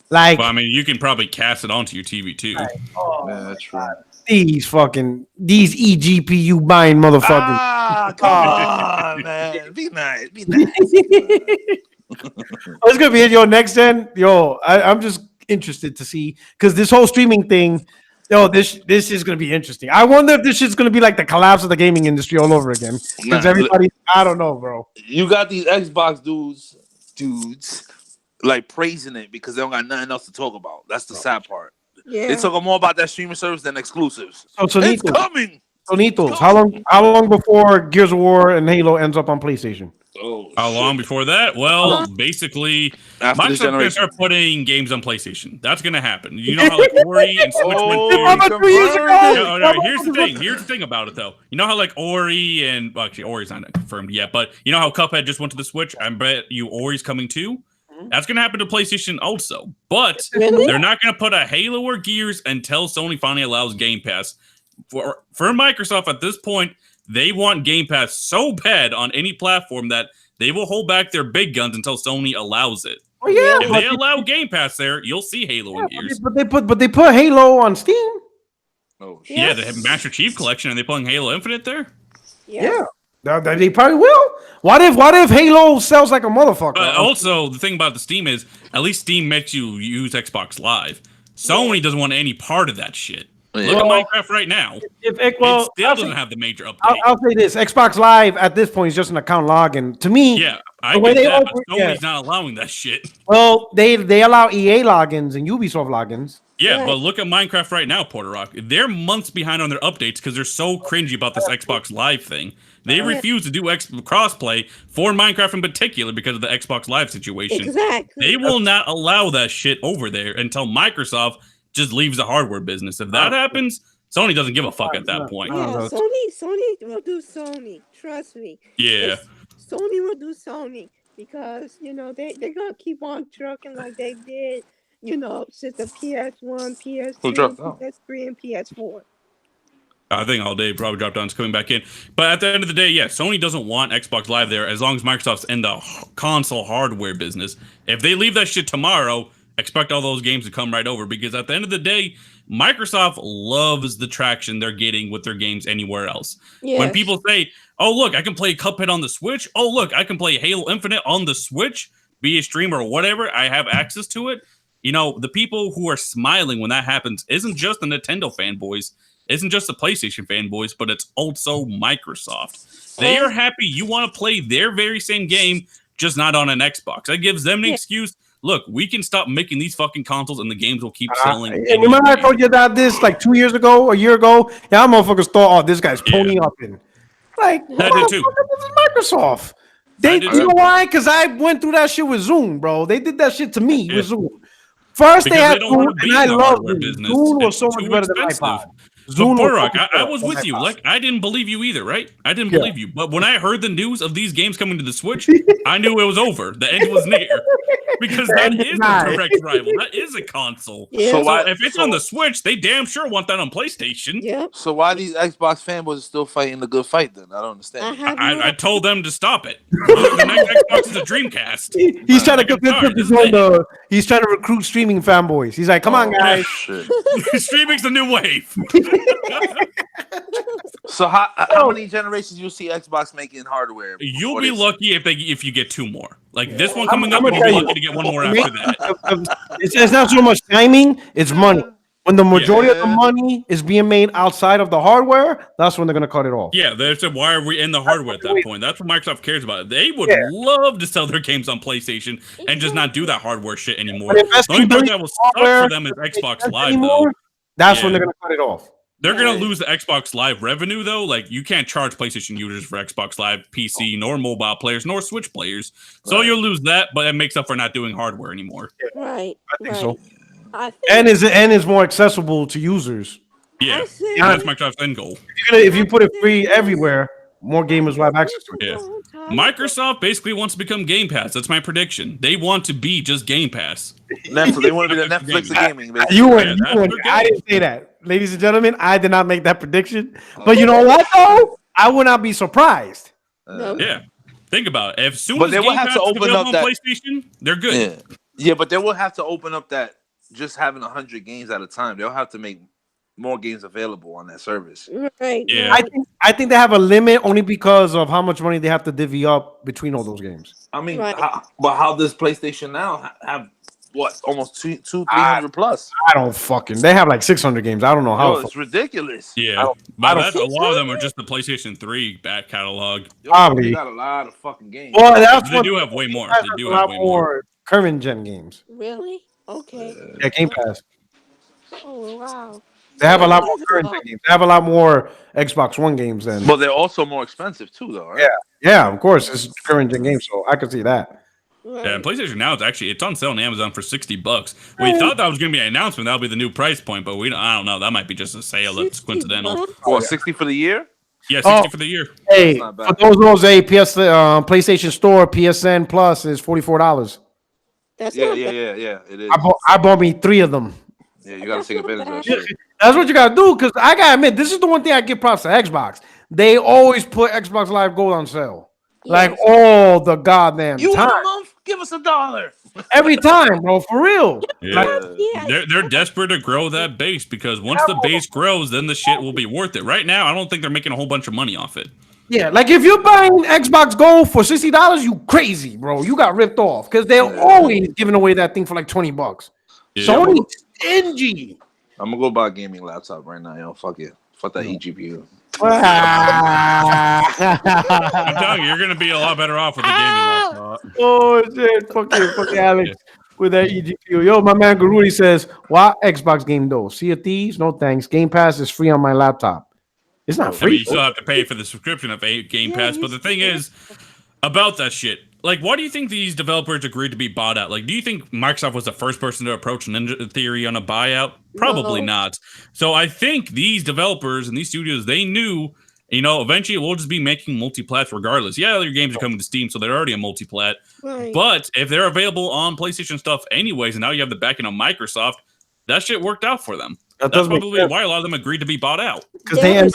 B: Like,
D: well, I mean, you can probably cast it onto your TV too.
E: Yeah, that's right.
B: These eGPU buying motherfuckers.
E: come on, man. Be nice. Be nice.
B: It's gonna be in your next gen. Yo, I'm just interested to see because this whole streaming thing. Yo, this is gonna be interesting. I wonder if this shit's gonna be like the collapse of the gaming industry all over again. Because everybody, I don't know, bro.
E: You got these Xbox dudes, like praising it because they don't got nothing else to talk about. That's the sad part.
F: Yeah.
E: They talk more about that streaming service than exclusives.
B: So
E: it's coming.
B: Sonitos, how long before Gears of War and Halo ends up on PlayStation?
D: How long before that? Well, basically, Microsoft's going to start putting games on PlayStation. That's going to happen. You know how like Ori and Switch went through. No, here's the thing. Here's the thing about it, though. You know how like Ori and actually Ori's not confirmed yet, but you know how Cuphead just went to the Switch. I bet you Ori's coming too. That's going to happen to PlayStation also, but they're not going to put a Halo or Gears until Sony finally allows Game Pass. For Microsoft at this point, they want Game Pass so bad on any platform that they will hold back their big guns until Sony allows it.
B: Oh yeah,
D: if they allow Game Pass there, you'll see Halo and Gears.
B: But they put Halo on Steam.
E: Oh
F: shit.
D: Yeah, they have Master Chief Collection, and they putting Halo Infinite there.
B: Yeah. They probably will. What if Halo sells like a motherfucker?
D: Also, the thing about the Steam is, at least Steam makes you use Xbox Live. Sony doesn't want any part of that shit. Look at Minecraft right now. It still doesn't have the major update.
B: I'll say this: Xbox Live at this point is just an account login. To me,
D: I get that, but Sony's not allowing that shit.
B: Well, they allow EA logins and Ubisoft logins.
D: Yeah, but look at Minecraft right now, Puertorock. They're months behind on their updates because they're so cringy about this Xbox Live thing. They refuse to do crossplay for Minecraft in particular because of the Xbox Live situation.
F: Exactly.
D: They will not allow that shit over there until Microsoft just leaves the hardware business. If that happens, Sony doesn't give a fuck at that point.
F: Yeah, Sony will do Sony. Trust me.
D: Yeah.
F: Sony will do Sony because, you know, they're going to keep on trucking like they did, you know, since the PS1, PS2, PS3, and PS4.
D: I think all day probably dropped down. It's coming back in. But at the end of the day, yeah, Sony doesn't want Xbox Live there as long as Microsoft's in the console hardware business. If they leave that shit tomorrow, expect all those games to come right over because at the end of the day, Microsoft loves the traction they're getting with their games anywhere else. Yes. When people say, oh, look, I can play Cuphead on the Switch. Oh, look, I can play Halo Infinite on the Switch, be a streamer or whatever. I have access to it. You know, the people who are smiling when that happens isn't just the Nintendo fanboys, isn't just the PlayStation fanboys, but it's also Microsoft. They are happy you want to play their very same game, just not on an Xbox. That gives them an excuse. Look, we can stop making these fucking consoles and the games will keep selling.
B: And remember I told you about this like 2 years ago, a year ago? Yeah, motherfuckers thought, oh, this guy's pony up in. Like,
D: that did too.
B: This is Microsoft. You know why? Because I went through that shit with Zoom, bro. They did that shit to me with Zoom. First,
D: because
B: they had
D: Zoom, and I love Zoom.
B: Zoom was so much better than iPod.
D: I was with you. Like, I didn't believe you either, right? I didn't believe you. But when I heard the news of these games coming to the Switch, I knew it was over. The end was near. Because that is a direct rival. That is a console. Yeah. So if it's on the Switch, they damn sure want that on PlayStation.
F: Yeah.
E: So why these Xbox fanboys are still fighting the good fight then? I don't understand.
D: I told them to stop it. The next Xbox is a Dreamcast.
B: He's trying to convince he's trying to recruit streaming fanboys. He's like, come on, guys.
D: Streaming's the new wave.
E: So how many generations you'll see Xbox making hardware?
D: You'll be lucky if you get two more. Like this one coming up, you'll be lucky to get one more after that.
B: It's not so much timing, it's money. When the majority of the money is being made outside of the hardware, that's when they're going to cut it off.
D: Yeah, they said, why are we in the hardware at that point? That's what Microsoft cares about. They would love to sell their games on PlayStation and just not do that hardware shit anymore. The only part that will suck for them is Xbox Live, though.
B: That's when they're going to cut it off.
D: They're going to lose the Xbox Live revenue, though. Like, you can't charge PlayStation users for Xbox Live, PC, nor mobile players, nor Switch players. So you'll lose that, but it makes up for not doing hardware anymore.
F: Right.
B: I think so. And is more accessible to users.
D: Yeah, that's Microsoft's end goal.
B: If you put it free everywhere, more gamers will have access to it.
D: Yeah. Microsoft basically wants to become Game Pass. That's my prediction. They want to be just Game Pass.
E: Netflix. They want to be the Netflix of gaming.
B: You wouldn't. I didn't say that. Ladies and gentlemen, I did not make that prediction. But you know what, though? I would not be surprised.
D: Yeah. Think about it. As soon as Game Pass is available on PlayStation, they're good.
E: Yeah, but they will have to open up that just having 100 games at a time. They'll have to make more games available on that service.
F: Right.
D: Yeah.
B: I think they have a limit only because of how much money they have to divvy up between all those games.
E: I mean,
F: Right.
E: how does PlayStation now have what almost 300 plus?
B: I don't fucking. They have like 600 games. I don't know how.
E: Yo, it's ridiculous.
D: Yeah, but a lot of them are just the PlayStation 3 back catalog.
E: Yo,
B: Probably.
E: they got a lot of fucking games.
B: Well, that's
D: They do have way more. They do
B: a
D: have
B: lot
D: way more.
B: current gen games.
F: Really? Okay.
B: Yeah, Game Pass.
F: Oh wow.
B: They have a lot more current gen games. They have a lot more Xbox One games than.
E: But they're also more expensive too, though, right?
B: Yeah, of course, it's current gen games, so I can see that.
F: Right.
D: Yeah, and PlayStation Now it's on sale on Amazon for $60. We thought that was going to be an announcement. That'll be the new price point, but I don't know. That might be just a sale that's coincidental.
E: Well, 60 for the year.
D: Yeah, 60 for the year.
B: Hey,
E: That's not
B: for
E: bad.
B: those PlayStation Store PSN Plus is $44.
F: That's
E: Yeah,
F: not
E: yeah,
F: bad.
E: yeah. It is.
B: I bought me 3 of them.
E: Yeah, you gotta take advantage of that shit.
B: That's what you gotta do, because I gotta admit, this is the one thing I give props to Xbox. They always put Xbox Live Gold on sale. Like
F: Yes.
B: all the goddamn
E: You
B: time.
E: want a month? Give us $1.
B: Every time, bro, for real.
D: Yeah.
F: Yeah.
D: They're desperate to grow that base because once the base grows, then the shit will be worth it. Right now, I don't think they're making a whole bunch of money off it.
B: Yeah, like if you're buying Xbox Gold for $60, you crazy, bro. You got ripped off because they're always giving away that thing for like $20.
D: Yeah.
B: Sony stingy.
E: I'm gonna go buy a gaming laptop right now, yo. Fuck it. Fuck that eGPU.
D: I'm telling you, you're going to be a lot better off with the gaming laptop.
B: Oh shit! Fucking Alex with that eGPU. Yo, my man Garudi says, "Why Xbox game though? Sea of Thieves? No thanks. Game Pass is free on my laptop. It's not
D: I mean,
B: free.
D: you still have to pay for the subscription of Game Pass. But the thing is, about that shit, like, why do you think these developers agreed to be bought out? Like, do you think Microsoft was the first person to approach Ninja Theory on a buyout? Probably not. So I think these developers and these studios, they knew, eventually we'll just be making multi-plats regardless. Yeah, your games are coming to Steam, so they're already a multi-plat.
F: Right.
D: But if they're available on PlayStation stuff anyways, and now you have the backing of Microsoft, that shit worked out for them.
B: That
D: That's
B: does make
D: probably
B: sense.
D: why a lot of them agreed to be bought out.
B: Because they end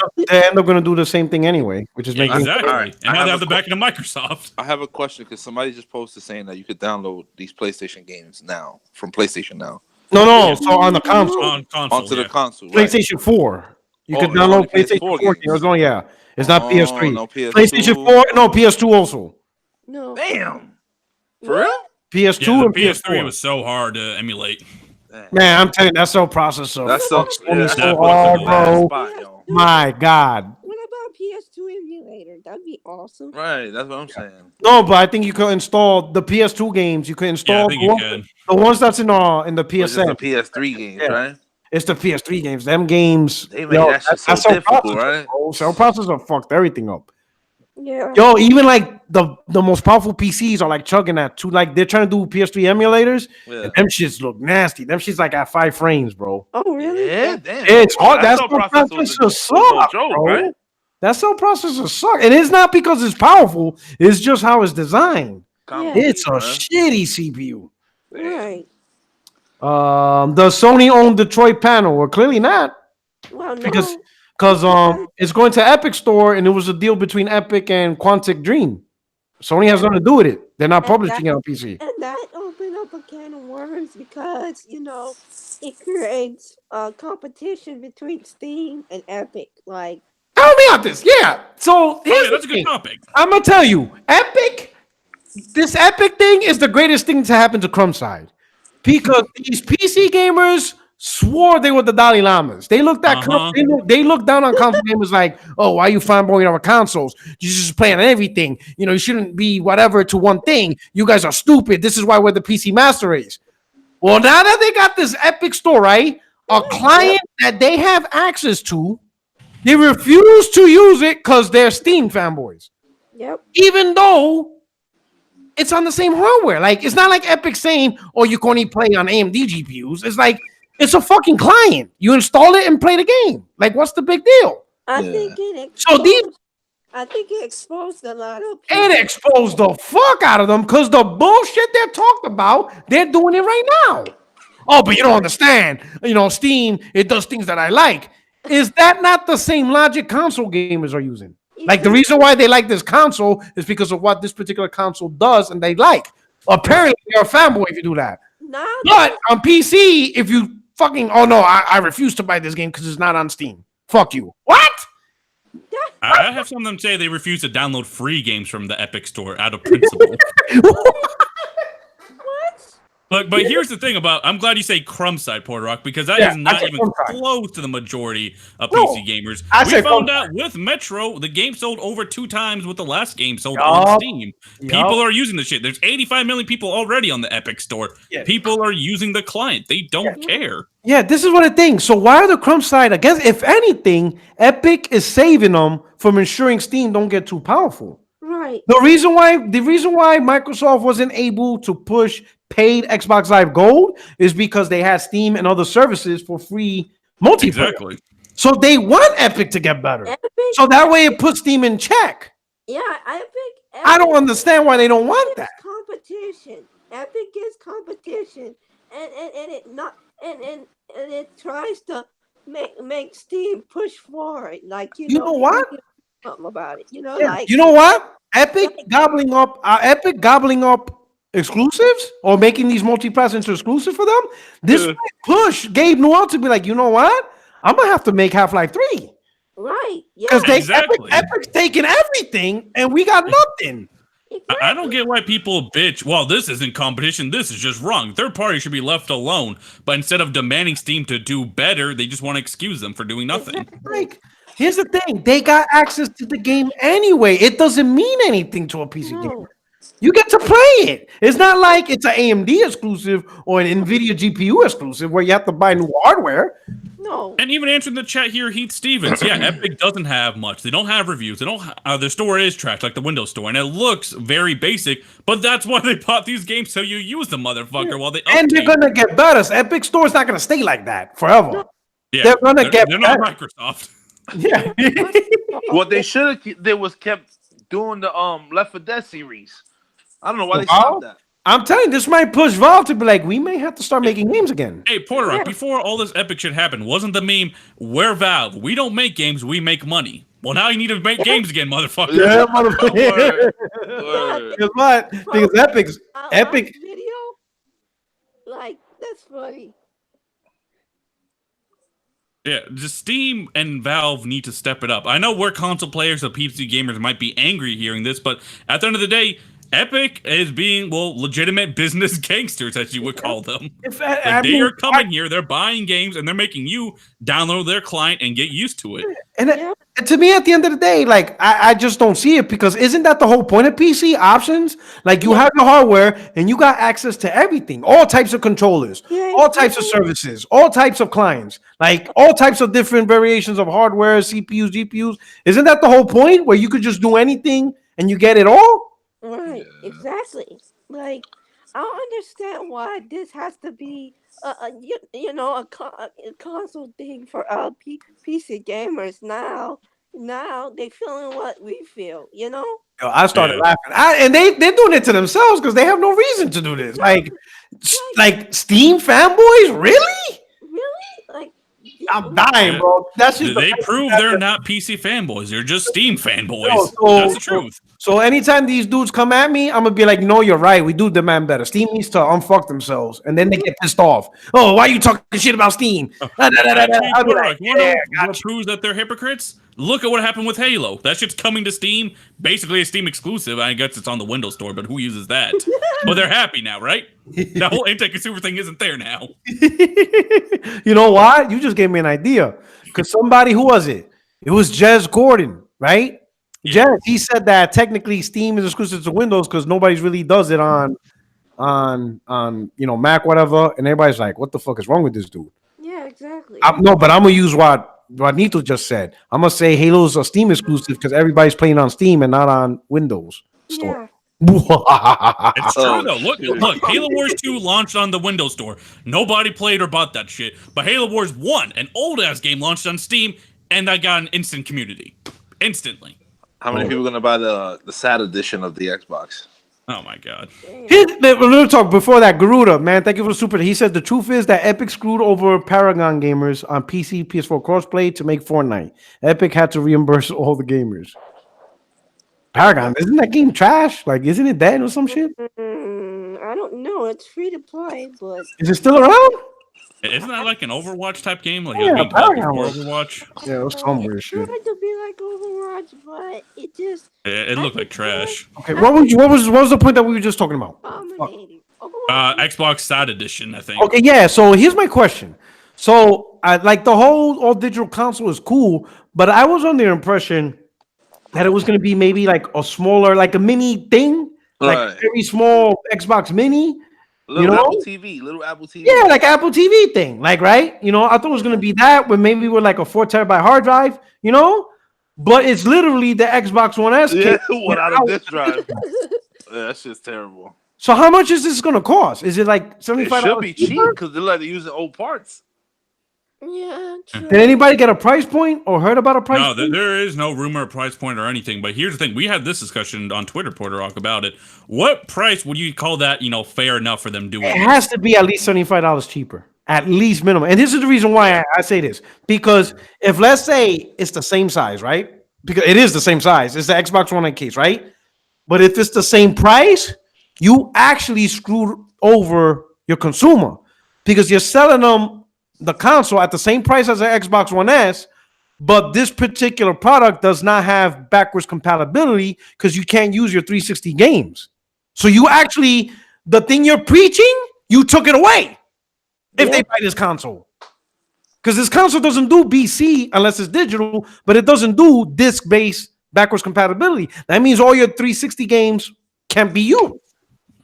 B: up going to do the same thing anyway, which is making
D: Exactly.
E: All right.
D: And
E: I
D: now they
E: have
D: have the backing of Microsoft.
E: I have a question because somebody just posted saying that you could download these PlayStation games now from PlayStation Now
B: no. So on the console,
D: On console,
E: onto the
D: yeah.
E: console. Right?
B: PlayStation 4, you can
E: it's
B: download
E: only
B: PlayStation
E: PS4
B: 4
E: games.
B: games. Oh yeah, it's not PS3.
E: No PS2.
B: PlayStation 4, no PS2 also.
F: No.
E: Damn. For real?
B: PS2
D: Yeah,
B: and
D: the PS3
B: PS4.
D: was so hard to emulate.
B: Man, I'm telling you, that cell processor.
E: That's so.
B: Sony's
D: that
B: so
D: was
B: hard,
D: the
B: bro.
E: Spot, yo.
B: My God.
F: What about PS2 emulator? That'd be awesome.
E: Right, that's what I'm saying.
B: No, but I think you could install the PS2 games. You could
D: Yeah, I
B: install
D: think you can.
B: the ones that's in the
E: It's just
B: PSN.
E: the PS3 games,
B: Yeah.
E: right?
B: It's the PS3 games. Them games.
E: They made that shit so
B: cell
E: difficult,
B: processor,
E: right?
B: bro. Cell processor fucked everything up.
F: Yeah.
B: Yo, even like the most powerful PCs are like chugging that too. Like they're trying to do PS3 emulators,
E: Yeah.
B: and them shits look nasty. Them shits like at 5 frames, bro.
F: Oh really?
E: Yeah, damn.
B: It's hard.
E: That
B: That's
E: cell
B: what
E: processor was
B: processor
E: no
B: suck,
E: joke,
B: bro.
E: right?
B: That cell processor suck, and it's not because it's powerful. It's just how it's designed. It's a shitty CPU.
F: Right.
B: Does Sony own Detroit panel? Well, clearly not,
F: Well, no.
B: because it's going to Epic Store, and it was a deal between Epic and Quantic Dream. Sony has nothing to do with it. They're not publishing it on PC.
F: And that opened up a can of worms because, it creates a competition between Steam and Epic. Like,
B: Tell me out this, yeah. So here's
D: That's
B: the
D: a good
B: thing.
D: topic.
B: I'm gonna tell you, this Epic thing is the greatest thing to happen to Crumbside, because these PC gamers swore they were the Dalai Lamas. They looked at they looked down on console gamers like, oh, why are you fanboying our consoles? You're just playing on everything. You shouldn't be whatever to one thing. You guys are stupid. This is why we're the PC master race. Well, now that they got this Epic Store, right? A client that they have access to, they refuse to use it because they're Steam fanboys.
F: yep.
B: Even though it's on the same hardware. Like, it's not like Epic saying, oh, you can only play on AMD GPUs. It's like, it's a fucking client. You install it and play the game. Like, what's the big deal?
F: I think it exposed a lot of people.
B: It exposed the fuck out of them because the bullshit they're talking about, they're doing it right now. Oh, but you don't understand. Steam, it does things that I like. Is that not the same logic console gamers are using? Like, the reason why they like this console is because of what this particular console does and they like. Apparently, you're a fanboy if you do that.
F: Nah,
B: But on PC, if you fucking, oh no, I refuse to buy this game because it's not on Steam. Fuck you. What?
D: I have some of them say they refuse to download free games from the Epic Store out of principle. But here's the thing about, I'm glad you say crumb side, Puertorock, because that is not even close to the majority of PC gamers. We found out with Metro, the game sold over 2 times what the last game sold on Steam. People are using the shit. There's 85 million people already on the Epic Store. People are using the client. They don't care.
B: Yeah, this is what I think. So why are the crumb side against? If anything, Epic is saving them from ensuring Steam don't get too powerful.
F: Right.
B: The reason why Microsoft wasn't able to push paid Xbox Live Gold is because they had Steam and other services for free multiplayer.
D: Exactly.
B: So they want Epic to get better. So that way it puts Steam in check.
F: Yeah, Epic
B: I don't understand why they don't want that.
F: Competition. Epic is competition, and it tries to make Steam push forward. Like you know
B: what?
F: Something about it. You know,
B: like you know what? Epic gobbling up exclusives or making these multi-platforms exclusive for them. This might push Gabe Newell to be like, you know what? I'm gonna have to make Half-Life 3.
F: Right. Yeah.
B: Because Epic's taking everything and we got nothing.
D: Exactly. I don't get why people bitch. Well, this isn't competition. This is just wrong. Third parties should be left alone. But instead of demanding Steam to do better, they just want to excuse them for doing nothing.
B: Like, here's the thing. They got access to the game anyway. It doesn't mean anything to a PC gamer. You get to play it. It's not like it's an AMD exclusive or an NVIDIA GPU exclusive where you have to buy new hardware.
F: No.
D: And even answering the chat here, Heath Stevens. Yeah, Epic doesn't have much. They don't have reviews. They don't. Their store is trash, like the Windows Store, and it looks very basic. But that's why they bought these games, so you use the motherfucker while they update.
B: And they're gonna get better. Epic Store is not gonna stay like that forever.
D: Yeah,
B: they're gonna get.
D: They're not Microsoft.
E: Yeah. What they should have did was kept doing the Left 4 Dead series. I don't know why they stopped that.
B: I'm telling you, this might push Valve to be like, we may have to start making games again.
D: Hey, Porter, before all this Epic shit happened, wasn't the meme, we're Valve, we don't make games, we make money. Well, now you need to make games again, motherfucker.
B: Yeah, motherfucker. Because what? Because Epic
F: video? Like, that's funny.
D: Yeah, just Steam and Valve need to step it up. I know we're console players, so PC gamers might be angry hearing this, but at the end of the day, Epic is being, legitimate business gangsters, as you would call them. They are coming here, they're buying games, and they're making you download their client and get used to it.
B: And to me, at the end of the day, like, I just don't see it, because isn't that the whole point of PC options? Like, you have your hardware, and you got access to everything. All types of controllers, all types of services, all types of clients, like, all types of different variations of hardware, CPUs, GPUs. Isn't that the whole point, where you could just do anything, and you get it all?
F: Right, exactly. Like, I don't understand why this has to be, a console thing for PC gamers now. Now they feeling what we feel, you know?
B: Yo, I started laughing. And they're doing it to themselves because they have no reason to do this. Like Steam fanboys? Really?
F: Really? Like,
B: I'm dying, bro. That's just
D: they prove they're not PC fanboys. They're just Steam fanboys. That's the truth.
B: So anytime these dudes come at me, I'm gonna be like, no, you're right. We do demand better. Steam needs to unfuck themselves, and then they get pissed off. Oh, why are you talking shit about Steam?
D: What proves that they're hypocrites? Look at what happened with Halo. That shit's coming to Steam. Basically a Steam exclusive. I guess it's on the Windows Store, but who uses that? But they're happy now, right? That whole anti-consumer thing isn't there now.
B: You know why? You just gave me an idea. Because somebody, who was it? It was Jez Gordon, right? Yeah. Jez, he said that technically Steam is exclusive to Windows because nobody really does it on Mac, whatever. And everybody's like, what the fuck is wrong with this dude?
F: Yeah, exactly.
B: No, but I'm gonna use what Nito just said. I'm gonna say Halo's a Steam exclusive because everybody's playing on Steam and not on Windows Store.
D: It's true though. Look, Halo Wars 2 launched on the Windows Store. Nobody played or bought that shit. But Halo Wars 1, an old ass game, launched on Steam, and I got an instant community. Instantly.
E: How many people are gonna buy the sad edition of the Xbox?
D: Oh my god.
B: We'll talk before that. Garuda, man, thank you for the super. He said the truth is that Epic screwed over Paragon gamers on PC, PS4 crossplay to make Fortnite. Epic had to reimburse all the gamers. Paragon, isn't that game trash? Like, isn't it dead or some shit?
F: I don't know. It's free to play, but
B: is it still around?
D: Isn't that like an Overwatch type game? Like
B: Yeah,
D: Overwatch.
B: Yeah, it was some weird
F: It
B: shit.
F: tried to be like Overwatch, but it just
D: It looked like trash.
B: Okay, what was the point that we were just talking about?
F: dominating.
D: Xbox Side Edition, I think.
B: Okay, yeah. So here's my question. So I like the whole all digital console is cool, but I was under the impression that it was going to be maybe like a smaller, like a mini thing, like a very small Xbox Mini.
E: Little Apple TV.
B: Yeah, like Apple TV thing, like right. I thought it was going to be that, with maybe with like a 4 terabyte hard drive. But it's literally the Xbox One S.
E: Yeah, without a disk drive. Yeah, that shit's terrible.
B: So how much is this going to cost? Is it like $75?
E: It should be cheap because they're like using old parts.
F: Yeah. True.
B: Did anybody get a price point or heard about a price point?
D: No, there is no rumor of price point or anything. But here's the thing: we had this discussion on Twitter, Puertorock, about it. What price would you call that? Fair enough for them doing?
B: It has to be at least $75 cheaper, at least minimum. And this is the reason why I say this, because if let's say it's the same size, right? Because it is the same size. It's the Xbox One case, right? But if it's the same price, you actually screwed over your consumer because you're selling them the console at the same price as the Xbox One S, but this particular product does not have backwards compatibility because you can't use your 360 games. So you actually, the thing you're preaching, you took it away if they buy this console. Because this console doesn't do BC unless it's digital, but it doesn't do disc-based backwards compatibility. That means all your 360 games can't be used.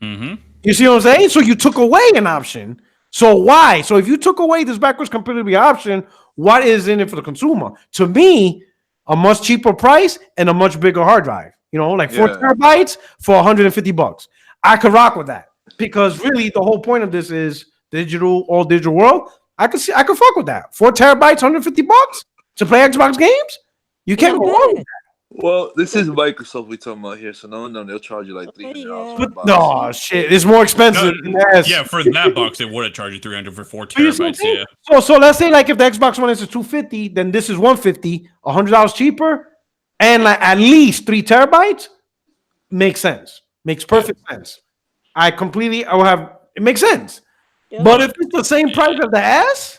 D: Mm-hmm.
B: You see what I'm saying? So you took away an option. So why? So if you took away this backwards compatibility option, what is in it for the consumer? To me, a much cheaper price and a much bigger hard drive. Like 4 terabytes for $150. I could rock with that because really the whole point of this is all digital world. I could fuck with that. 4 terabytes, $150 to play Xbox games. You can't go wrong with that.
E: Well, this is Microsoft we're talking about here, so no, they'll charge you like $300.
B: No shit, it's more expensive.
D: Yeah, for that box, they would have charged you $300 for 4 terabytes. Yeah.
B: So let's say like if the Xbox One is $250, then this is $150, $100 cheaper, and like at least 3 terabytes. Makes sense. Makes perfect sense. It makes sense. Yeah. But if it's the same price as the S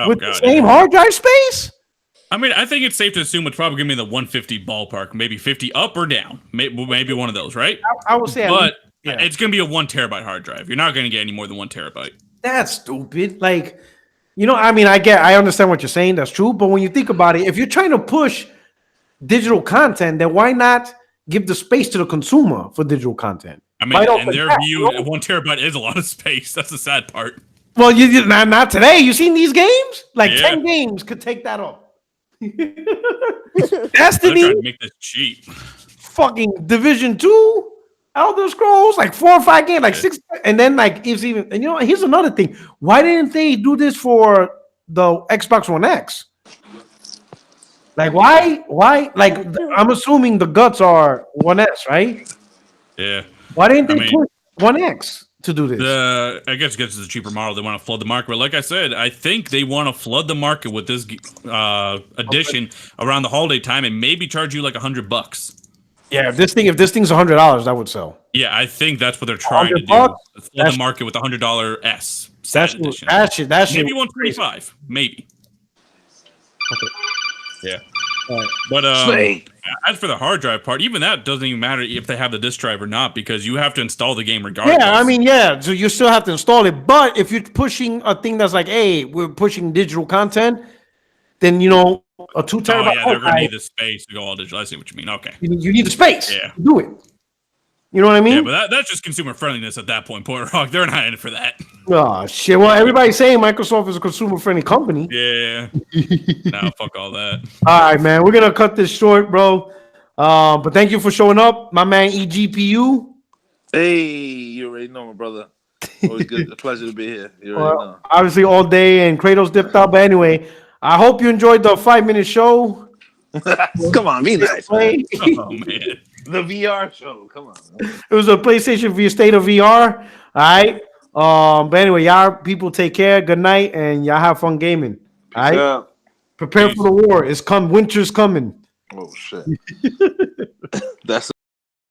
B: with the same hard drive space.
D: I mean, I think it's safe to assume it's probably going to be in the 150 ballpark, maybe 50 up or down, maybe one of those, right?
B: I would say,
D: but it's going to be a 1 terabyte hard drive. You're not going to get any more than 1 terabyte.
B: That's stupid. Like, I understand what you're saying. That's true. But when you think about it, if you're trying to push digital content, then why not give the space to the consumer for digital content?
D: I mean, in their view, 1 terabyte is a lot of space. That's the sad part.
B: Well, not today. You seen these games? Like 10 games could take that up. Destiny,
D: to make this cheap.
B: Fucking Division 2, Elder Scrolls, like 4 or 5 games, like 6, and then like it's even. And here's another thing: why didn't they do this for the Xbox One X? Like why? Like I'm assuming the guts are One S, right?
D: Yeah.
B: Why didn't they put One X to do this?
D: I guess because it's a cheaper model, they want to flood the market. But like I said, I think they want to flood the market with this edition around the holiday time and maybe charge you like $100.
B: Yeah, if this thing's $100, that would sell.
D: Yeah, I think that's what they're trying to do. Flood the market with $100 S.
B: That should
D: maybe 125, maybe.
B: Okay.
D: Yeah. Right. But as for the hard drive part, even that doesn't even matter if they have the disk drive or not, because you have to install the game regardless.
B: Yeah, so you still have to install it. But if you're pushing a thing that's like, hey, we're pushing digital content, then a 2 terabyte.
D: Oh yeah, they're gonna need the space to go all digital. I see what you mean. Okay.
B: You need the space.
D: Yeah.
B: To do it. You know what I mean?
D: Yeah, but that's just consumer friendliness at that point. Puertorock, they're not in it for that.
B: Oh shit! Well, everybody's saying Microsoft is a consumer friendly company.
D: Yeah. Nah, fuck all that.
B: All right, man. We're gonna cut this short, bro. But thank you for showing up, my man. EGPU.
E: Hey, you already know, my brother. Always good. A pleasure to be here. You already know.
B: Obviously, all day, and Kratos dipped out. But anyway, I hope you enjoyed the 5-minute show.
E: Come on, be nice.
D: Oh man.
E: The VR show. Come on.
B: It was a PlayStation VR State of VR. All right. But anyway, y'all people take care. Good night, and y'all have fun gaming. All right. Prepare for the war. Winter's coming.
E: Oh shit.